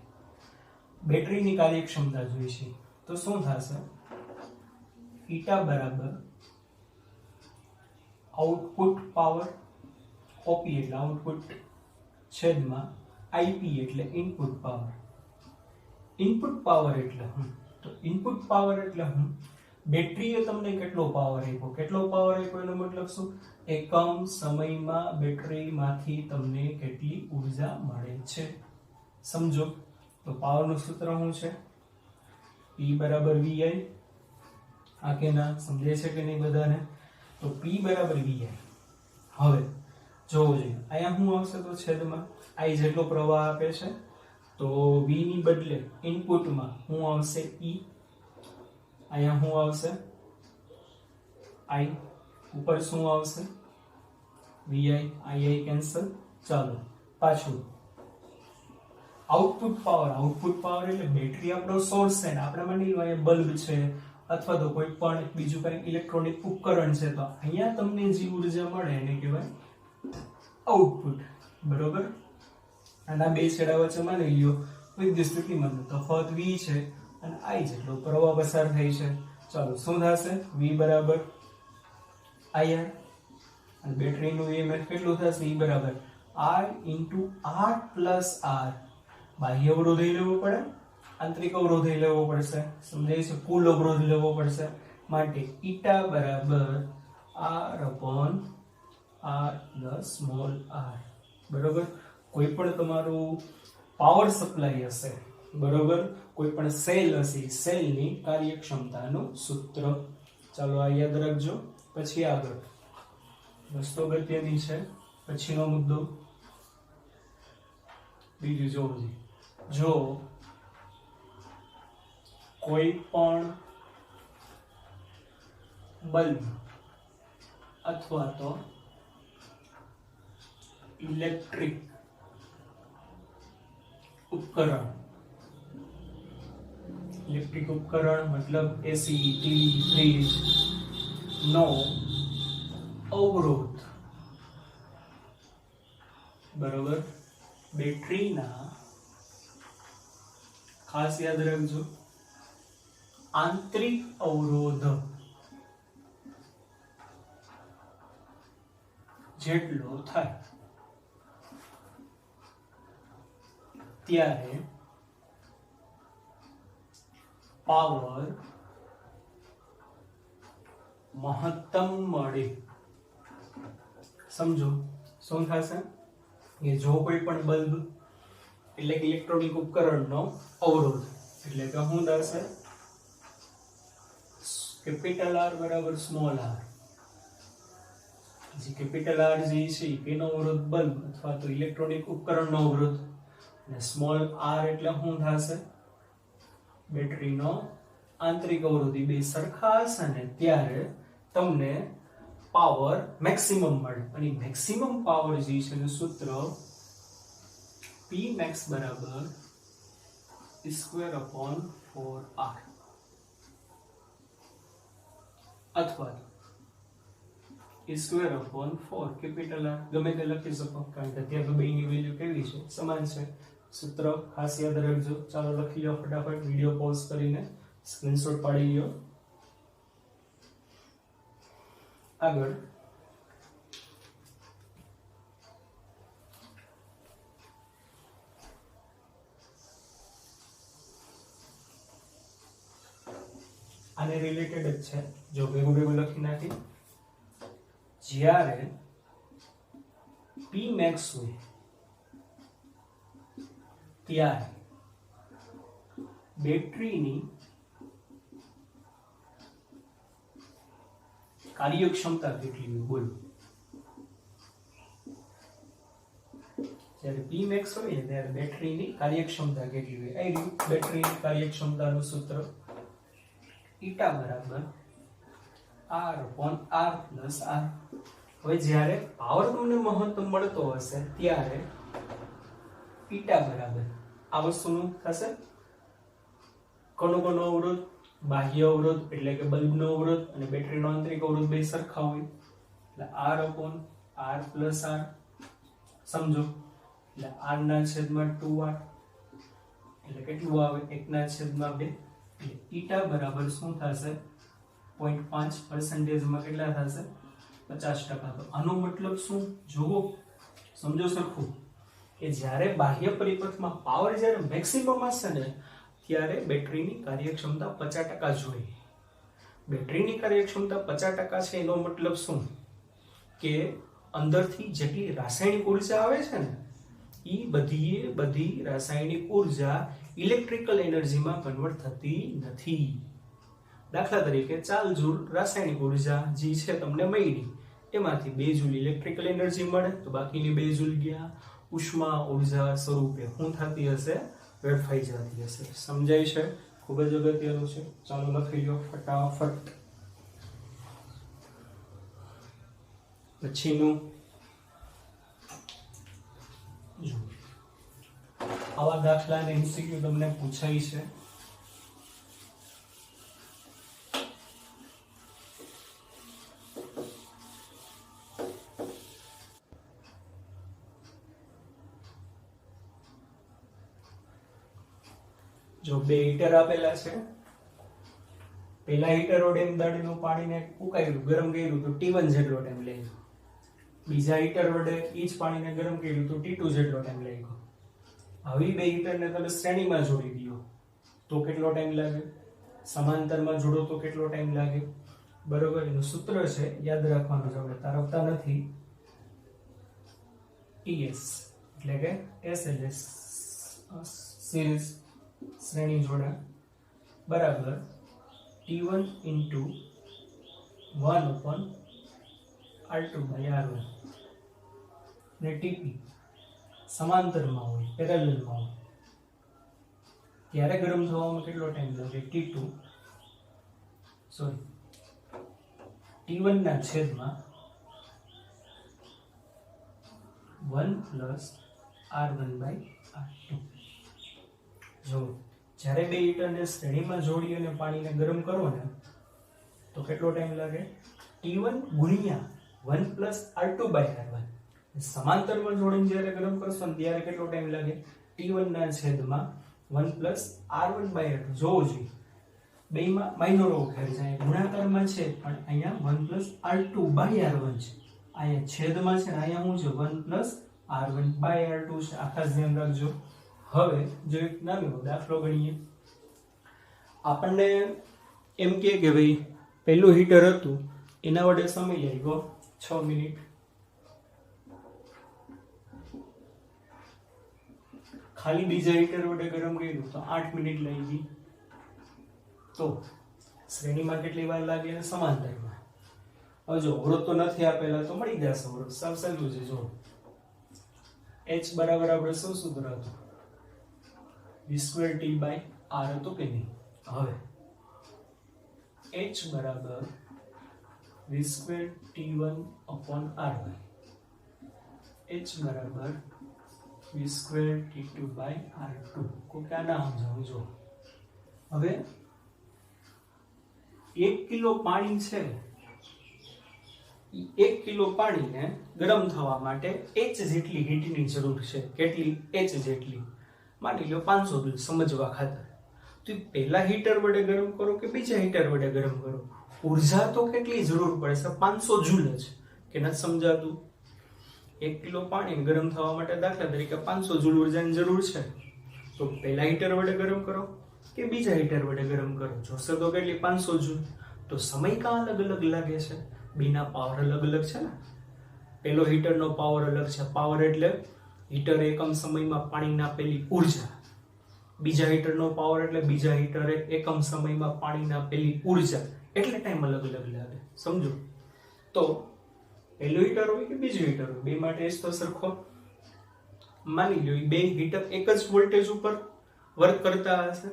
બેટરીની કાર્યક્ષમતા જોઈશે તો શું થશે? ઈટા બરાબર આઉટપુટ પાવર, OP એટલે આઉટપુટ છેદમાં IP એટલે ઇનપુટ પાવર. ઇનપુટ પાવર એટલે હું? તો ઇનપુટ પાવર એટલે હું? બેટરીએ તમને કેટલો પાવર આપ્યો? કેટલો પાવર આપ્યો એનો મતલબ શું? એકમ સમયમાં બેટરીમાંથી તમને કેટલી ઉર્જા મળે છે. સમજો તો પાવરનું સૂત્ર શું છે? P બરાબર VI. આ કે ના સમજાય છે કે નહીં બધાને? તો P બરાબર VI. હવે જોવો જોઈએ અહીંયા શું આવશે તો છેદમાં I જેટલો પ્રવાહ આપે છે તો V ની બદલે ઇનપુટમાં શું આવશે? E. અહીંયા શું આવશે? I. ઉપર શું આવશે? VI. II cancel. ચાલો પાછું આઉટપુટ પાવર એટલે બેટરી આપણો સોર્સ છે ને આપણે માની લો અહીંયા બલ્બ છે અથવા તો કોઈ પણ બીજું કંઈ ઇલેક્ટ્રોનિક ઉપકરણ છે, તો અહીંયા તમને જે ઉર્જા મળે એને કહેવાય આઉટપુટ. બરોબર? અને આ બે છેડા વચ્ચે માની લ્યો વિદ્યુત સ્થિતિમાન તફાવત V છે અને I જેટલો પ્રવાહ પસાર થાય છે. ચાલો શું થશે? V બરાબર IR અને બેટરીનું EMF કેટલું થશે? E બરાબર I into R plus R. બાહ્ય અવરોધ લેવો પડે, આંતરિક અવરોધ લેવો પડશે. સમજાય છે? કુલ અવરોધ લેવો પડશે. માટે ઈટા બરાબર R upon R plus small r. બરોબર? કોઈ પણ તમારું પાવર સપ્લાય હશે, બરોબર, કોઈ પણ સેલ હશે, સેલની કાર્યક્ષમતાનું સૂત્ર. ચાલો આ યાદ રાખજો. પછી આગળ વસ્તુ અગત્યની છે. પછીનો મુદ્દો બીજું જોવું. જો કોઈ પણ બલ્બ અથવા તો ઇલેક્ટ્રિક ઉપકરણ, ઇલેક્ટ્રિક ઉપકરણ મતલબ એસી, ટીવી, ફ્રીજ નો અવરોધ બરોબર બેટરીના, ખાસ યાદ રાખજો, આંતરિક અવરોધ જેટલો થાય ત્યારે પાવર મહત્તમ મળે. સમજો શું થશે કે જો કોઈ પણ બલ્બ એટલે કે ઇલેક્ટ્રોનિક ઉપકરણનો અવરોધ એટલે કે શું થશે, કેપિટલ આર બરાબર સ્મોલ આર. જે કેપિટલ આર જે છે એનો અવરોધ બલ્બ અથવા તો ઇલેક્ટ્રોનિક ઉપકરણનો અવરોધ, અને સ્મોલ આર એટલે શું થશે, બેટરીનો આંતરિક અવરોધ. બે સરખા હશે ને ત્યારે તમને પાવર મેક્સિમમ મળે. અને મેક્સિમમ પાવર જે છે એનું સૂત્ર P max બરાબર E²/4R અથવા E²/4 કેપિટલ આર ગમે તે લખી શકો, કારણ કે ત્યાં તો બેની વેલ્યુ કેવી છે, સમાન છે. સૂત્ર ખાસ યાદ રાખજો. ચાલો લખી લો ફટાફટ, વિડિયો પોઝ કરીને સ્ક્રીનશોટ પાડી લો. આગળ આને રિલેટેડ જ છે. જો ભેગું ભેગું લખી નાખી. જ્યારે P max હોય ત્યારે બેટરીની કાર્યક્ષમતા કેટલી હોય બોલો. જ્યારે P max હોય ને ત્યારે બેટરીની કાર્યક્ષમતા કેટલી હોય. આ બેટરીની કાર્યક્ષમતાનું સૂત્ર ઈટા બરાબર R/R + R. હવે જ્યારે પાવર તમને મહત્તમ મળતો હશે ત્યારે ઈટા બરાબર આ વસ્તુનું થશે કોનો અવરોધ, બાહ્ય અવરોધ એટલે કે બલ્બનો અવરોધ અને બેટરીનો આંતરિક અવરોધ બે સરખા હોય એટલે R/R + R. સમજો એટલે R ના છેદમાં 2R એટલે કેટલું આવે 1 ના છેદમાં 2. એટલે ઈટા બરાબર શું થશે 0.5% માં કેટલા થશે 50%. તો આનો મતલબ શું જોવો, સમજો સરખું કે જ્યારે બાહ્ય પરિપથમાં પાવર જ્યારે મેક્સિમમ હશે ને ત્યારે બેટરીની કાર્યક્ષમતા 50% જોઈએ. બેટરીની કાર્યક્ષમતા 50% છે એનો મતલબ શું કે અંદરથી જેટલી રાસાયણિક ઉર્જા આવે છે ને એ બધી રાસાયણિક ઉર્જા ઇલેક્ટ્રિકલ એનર્જીમાં કન્વર્ટ થતી નથી. દાખલા તરીકે 4 જૂલ રાસાયણિક ઉર્જા જે છે તમને મળી, એમાંથી 2 જૂલ ઇલેક્ટ્રિકલ એનર્જી મળે તો બાકીની 2 જૂલ ગયા ઉષ્મા ઉર્જા સ્વરૂપે શું થતી હશે, વેડફાઈ જતી હશે. સમજાય છે? ખૂબ જ અગત્યનું છે. ચાલો લખી લો ફટાફટ. પછીનું આવા દાખલાને MCQ તમને પૂછાય છે. જો 2 હીટર આપેલા છે. પહેલા હીટર વડે દાડીનું પાણીને ઉકાળ્યું, ગરમ કર્યું તો T1 જેટલો ટાઈમ લાગ્યો. બીજા હીટર વડે એ જ પાણીને ગરમ કર્યું તો T2 જેટલો ટાઈમ લાગ્યો. આવી 2 હીટરને તમે શ્રેણીમાં જોડી દો તો કેટલો ટાઈમ લાગે, સમાંતરમાં જોડો તો કેટલો ટાઈમ લાગે. બરોબર, એનું સૂત્ર છે યાદ રાખવાનું છે, આપણે તારવતા નથી. TS એટલે કે SLS સિરીઝ શ્રેણી જોડાણ બરાબર T1 × 1/R R2/R1 ને TP સમાંતરમાં હોય, પેરેલલમાં હોય, ત્યારે ગરમ થવામાં કેટલો ટાઈમ લાગે? T1 ના છેદમાં 1 + R1/R2. જો જ્યારે બે હીટરને શ્રેણીમાં જોડી અને પાણીને ગરમ કરો ને તો કેટલો ટાઈમ લાગે? T1 ગુણ્યા 1 + R2/R1. સમાંતરમાં જોડીને જ્યારે ગરમ કરશો ને ત્યારે કેટલો ટાઈમ લાગે? T1 ના છેદમાં 1 + R1/R2. જોવો જોઈએ બેમાં માઇનોર ફેર છે, ગુણાકારમાં છે પણ અહીંયા 1 + R2/R1 છે, અહીંયા છેદમાં છે ને અહીંયા શું છે? 1 + R1/R2 છે. આ ખાસ ધ્યાન રાખજો. હવે જો એક નાનો દાખલો ગણીએ. આપણને એમ કે ભાઈ પહેલું હીટર હતું એના વડે સમય લાગ્યો 6 મિનિટ, ખાલી બીજા હીટર વડે ગરમ કર્યું તો 8 મિનિટ લાગી. તો શ્રેણીમાં કેટલી વાર લાગે અને સમાંતરમાં? હવે જો અવરોધ તો નથી આપેલા તો મળી જશે અવરોધ. સાવ સહેલું છે. જો H બરાબર આપણે શું સૂત્ર હતું? V2T/R હતું કે નહીં? હવે H બરાબર V2T1/R1, H બરાબર V2T2/R2. કોઈ ક્યાં ના સમજાવું. જો હવે 1 કિલો પાણી છે, 1 કિલો પાણીને ગરમ થવા માટે H જેટલી હીટની જરૂર છે. કેટલી? H જેટલી. માની લો 500 જૂલ સમજવા ખાતર. તો પહેલા હીટર વડે ગરમ કરો કે બીજા હીટર વડે ગરમ કરો, ઉર્જા તો કેટલી જરૂર પડશે? 500 જૂલ જ. કે નથી સમજાતું? 1 કિલો પાણી ગરમ થવા માટે દાખલા તરીકે 500 જૂલ ઉર્જાની જરૂર છે. તો પહેલા હીટર વડે ગરમ કરો કે બીજા હીટર વડે ગરમ કરો, જોશે તો કેટલી? 500 જૂલ. તો સમય કાં અલગ અલગ લાગે છે? બેના પાવર અલગ અલગ છે ને. પેલો હીટરનો પાવર અલગ છે. પાવર એટલે હીટર એકમ સમયમાં પાણીને આપેલી ઉર્જા. બીજા હીટરનો પાવર એટલે બીજા હીટરે એકમ સમયમાં પાણીને આપેલી ઉર્જા. એટલે ટાઈમ અલગ અલગ લાગે. સમજો? તો પહેલું હીટર હોય કે બીજું હીટર હોય, બે માટે જ તો સરખો. માની લો બે હીટર એક જ વોલ્ટેજ ઉપર વર્ક કરતા હશે.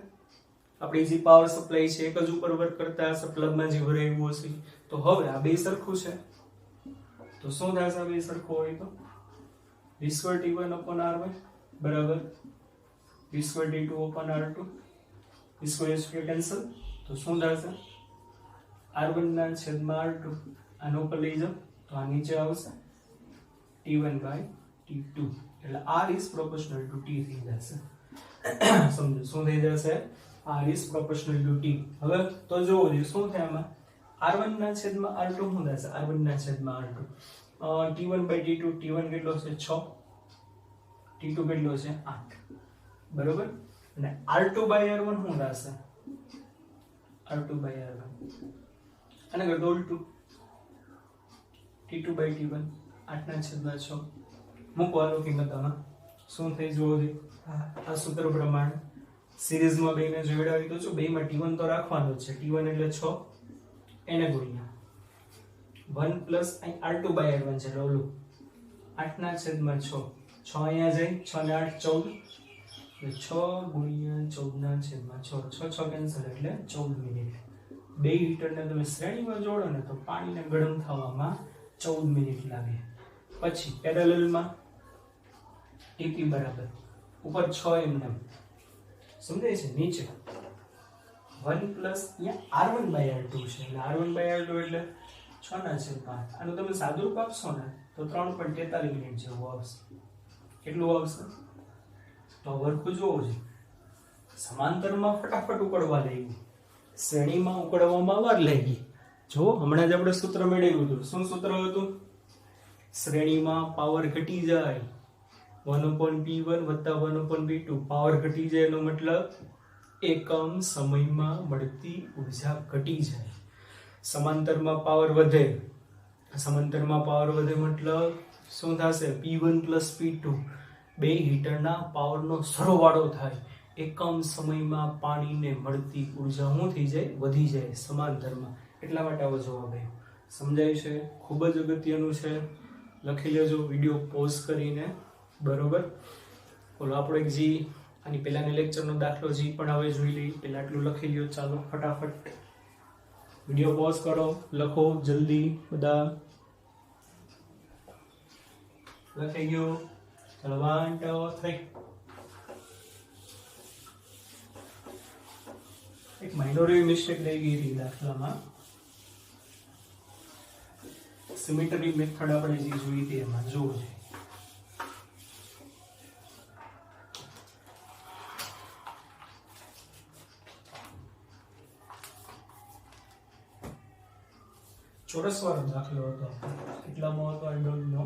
આપણી જે પાવર સપ્લાય છે એક જ ઉપર વર્ક કરતા હશે, પ્લગમાં જે ભરાયું હશે. તો હવે આ બે સરખું છે તો શું થશે? બે સરખું હોય તો V2T1/R1 બરાબર V2T2/R2. V2 cancel. તો શું થશે? R1 ના છેદમાં R2. આનો ઉપર લઈ જાઓ તો આ નીચે આવશે T1/T2. એટલે R is proportional to T થઈ જશે. સમજો શું થઈ જશે? R is proportional to T. હવે તો જોવો જોઈએ શું થાય આમાં. R1 ના છેદમાં R2 શું થશે? R1 ના છેદમાં R2. T1/T2. T1 કેટલો છે? 6. T2 કેટલો છે? 8. બરોબર. અને R2/R1 શું થશે? R2/R1 અને કરતો ઉલટું T2/T1 8 ના છેદમાં 6. મૂકવાનો કિંમતમાં શું થઈ જોવો જોઈએ. આ સૂત્ર પ્રમાણે સિરીઝમાં બેને જોડાવી તો જો બેમાં T1 તો રાખવાનો જ છે. T1 એટલે 6 એને ગુણ્યા 1 પ્લસ R2/R1 છે ઓલું 8 ના છેદમાં 6. 6 અહીંયા જાય 6 ને 8 14. 6 ગુણ્યા 14 ના છેદમાં 6. 6 કેન્સલ એટલે 14 મિનિટ. બે હીટરને તમે શ્રેણીમાં જોડો ને તો પાણીને ગરમ થવામાં 14 મિનિટ લાગે. પછી પેરેલલમાં TP બરાબર ઉપર 6 એમને સમજાય છે, નીચે 1 પ્લસ અહીંયા R1/R2 છે. એટલે R1/R2 એટલે 6 ના છેદમાં 8. આનું તમે સાદુરૂપ આપશો ને તો 3.43 મિનિટ જેવું આવશે. કેટલું આવશે? તો વર્ક જોવો છે. સમાંતરમાં ફટાફટ ઉકળવા લાગી, શ્રેણીમાં ઉકળવામાં વાર લાગી. જો હમણાં જ આપણે સૂત્ર મેળવ્યું હતું. શું સૂત્ર હતું? શ્રેણીમાં પાવર ઘટી જાય 1/P1 વત્તા 1/P2. પાવર ઘટી જાય એનો મતલબ એકમ સમયમાં મળતી ઉર્જા ઘટી જાય. સમાંતરમાં પાવર વધે. સમાંતરમાં પાવર વધે મતલબ શું થશે? P1 પ્લસ P2 બે હીટરના પાવરનો સરવાળો થાય. એકમ સમયમાં પાણીને મળતી ઉર્જા શું થઈ જાય? વધી જાય સમાંતરમાં. એટલા માટે આવો જવાબ આવ્યો. સમજાય છે? ખૂબ જ અગત્યનું છે, લખી લેજો વિડીયો પોઝ કરીને, બરોબર? બોલો આપણો એક જી આની પહેલાની લેક્ચરનો દાખલો જી પણ હવે જોઈ લઈએ. પહેલા આટલું લખી લ્યો, ચાલો ફટાફટ વિડીયો પોઝ કરો, લખો જલ્દી બધા. લખી ગયો? ચાલો 1 2 3. એક માઇનોર એવી મિસ્ટેક રહી ગઈ હતી દાખલામાં. સિમેટ્રી મેથડ આપણે જે જોઈ હતી એમાં જોવો છે. ચોરસ વાળો દાખલો હતો, કેટલામાં હતો આઈ ડોન્ટ નો.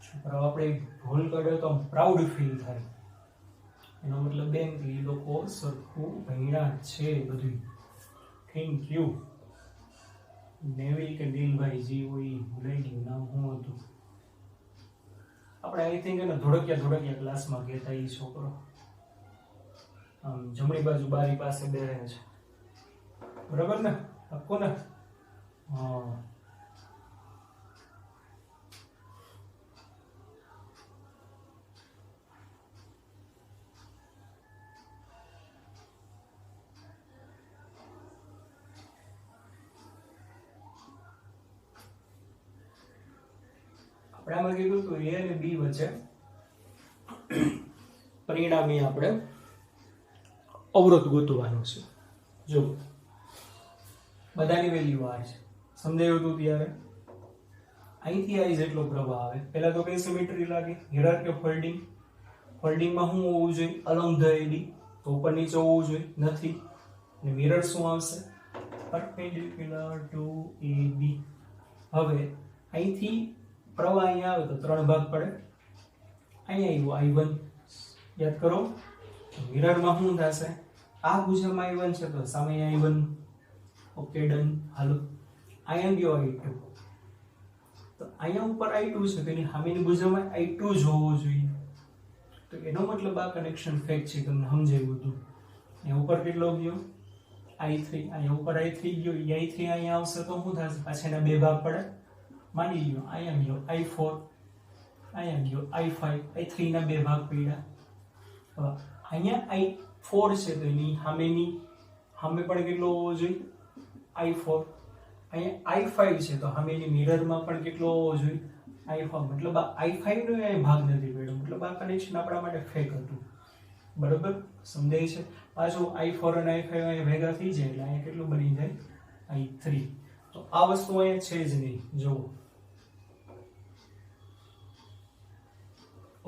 છોકરાઓ આપણે ભૂલ કર્યો તો પ્રાઉડ ફીલ થાય, એનો મતલબ એમ કે એ લોકો સરખું ભણ્યા છે બધું. Thank you. નેવિલ કે દિલભાઈ જી હોય ભૂલાઈ ગયું નામ શું હતું. આપણે આઈ થિંક એને ધોળકિયા ક્લાસમાં કહેતા એ છોકરો. આમ જમણી બાજુ બારી પાસે બેસે છે, બરાબર ને? આપકો ને? હા. આપણે આમાં કીધું હતું એ અને બી વચ્ચે પરિણામી આપણે અવરોધ ગોતવાનો છે. જો બધાની વેલ્યુ આ છે, સમજાયું હતું ત્યારે. અહીંથી આ જેટલો પ્રવાહ આવે, પહેલા તો કઈ સિમેટ્રી લાગે? હિરાર્કી ઓફ હોલ્ડિંગ. હોલ્ડિંગમાં શું હોવું જોઈએ? અલોંગ ધ એડી, તો ઉપર નીચે હોવું જોઈએ, નથી. અને મિરર શું આવશે? પરપેન્ડિક્યુલર ટુ એબી. હવે અહીંથી પ્રવાહ અહીંયા આવે તો 3 ભાગ પડે. અહીંયા આવ્યું I1, યાદ કરો. મિરરમાં શું થશે? આ ભુજામાં I1 છે તો સામે I1. Okay done. હાલો અહીંયા ગયો I2, તો અહીંયા ઉપર I2 છે તો એની સામેની ભુજામાં I2 જ હોવો જોઈએ. તો એનો મતલબ આ કનેક્શન ફેક છે, તમને સમજાયું હતું. અહીંયા ઉપર કેટલો ગયો? I3. અહીંયા ઉપર I3 ગયો, I3 અહીંયા આવશે તો શું થશે? પાછા એના 2 ભાગ પડે. માની લ્યો અહીંયા ગયો I4, અહીંયા ગયો I5, I3 ના 2 ભાગ પડ્યા. હવે અહીંયા I4 છે તો એની સામે પણ કેટલો હોવો જોઈએ? I4. અહીંયા I5 છે તો સામેની મિરરમાં પણ કેટલો હોવો જોઈએ? I5. મતલબ આ I5 નો અહીં ભાગ નથી પડ્યો, મતલબ આ કનેક્શન આપણા માટે ફેક હતું, બરોબર? સમજાય છે? પાછું I4 અને I5 અહીંયા ભેગા થઈ જાય એટલે અહીંયા કેટલું બની જાય? I3. તો આ વસ્તુ અહીંયા છે જ નહીં, જુઓ.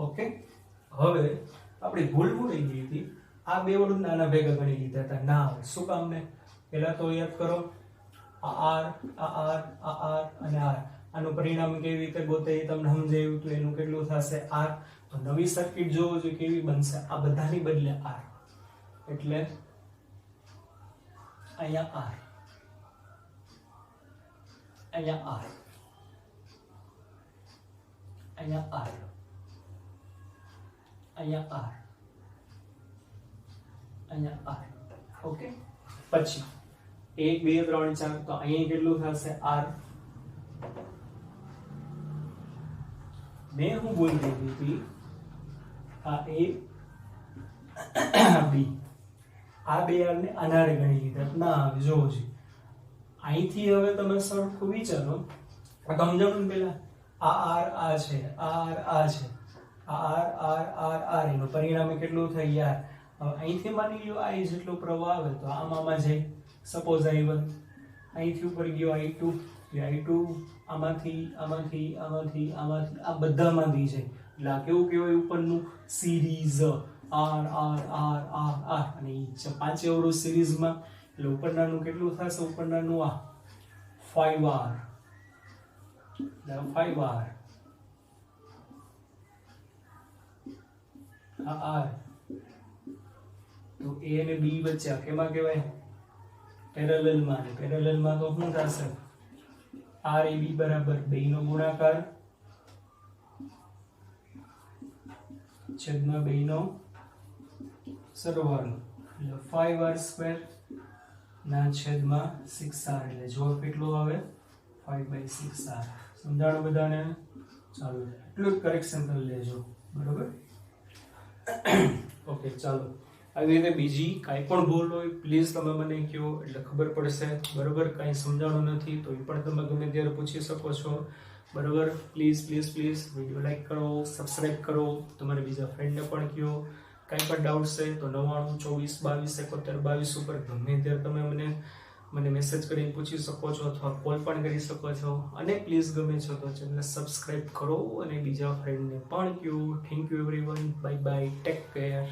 ઓકે. હવે આપણી ભૂલ શું રહી ગઈ હતી? આ બે વડું નાના ભેગા ગણી લીધા હતા. ના આવે. શું કામ ને? પહેલા તો યાદ કરો, આ R અને R. આનું પરિણામ કેવી રીતે ગોતે એ તમને સમજાયું તો એનું કેટલું થશે? R. તો નવી સર્કિટ જોવો જોઈએ કેવી બનશે? આ બધાની બદલે R, એટલે અહીંયા R, અહીંયા R, અહીંયા R, અહીંયા R, અહીંયા R. ઓકે. પછી 1 2 3 4 તો અહીંયા કેટલું થશે? R. મેં હું બોલી રહી હતી આ A B, આ બે R ને અનારે ગણી લીધા. ના આવે, જોવો છે અહીંથી. હવે તમે સરખું વિચારો, આ સમજાવું પેલા. આ R આ છે, આ R આ છે, આ R એનું પરિણામે કેટલું થાય યાર? હવે અહીંથી માની લ્યો I જેટલો પ્રવાહ આવે તો આમાં જાય. સપોઝ I1 અહીંથી ઉપર ગયો I2, I2 આમાંથી આ બધામાંથી છે. એટલે આ કેવું કહેવાય? ઉપરનું સિરીઝ R અને પાંચે અવરોધ સિરીઝમાં, એટલે ઉપરનાનું કેટલું થશે? ઉપરનાનું આ 5R, 5R. આ R તો A અને B વચ્ચે કેમાં કહેવાય? પેરેલલમાં. પેરેલલમાં તો શું થશે? R A B બરાબર 2 નો ગુણાકાર છેદમાં 2 નો સરવાળો, એટલે 5r² ના છેદમાં 6r એટલે જવાબ કેટલો આવે 5/6r. સમજાણું બધાને? ચાલો એટલું જ કરેક્શન કરી લેજો, બરોબર? ઓકે, ચાલો આવી રીતે બીજી કાંઈ પણ ભૂલ હોય પ્લીઝ તમે મને કહો, એટલે ખબર પડશે, બરોબર? કાંઈ સમજાણું નથી તો એ પણ તમે ગમે ત્યારે પૂછી શકો છો, બરોબર? Please please please video like કરો, સબસ્ક્રાઇબ કરો, તમારે બીજા ફ્રેન્ડને પણ કહો. કાંઈ પણ ડાઉટ છે તો 99 24 22 71 22 ઉપર ગમે ત્યારે તમે મને મેસેજ કરીને પૂછી શકો છો અથવા કોલ પણ કરી શકો છો. અને પ્લીઝ ગમે છો તો ચેનલને સબસ્ક્રાઇબ કરો અને બીજા ફ્રેન્ડને પણ કહો. Thank you everyone, bye bye, take care.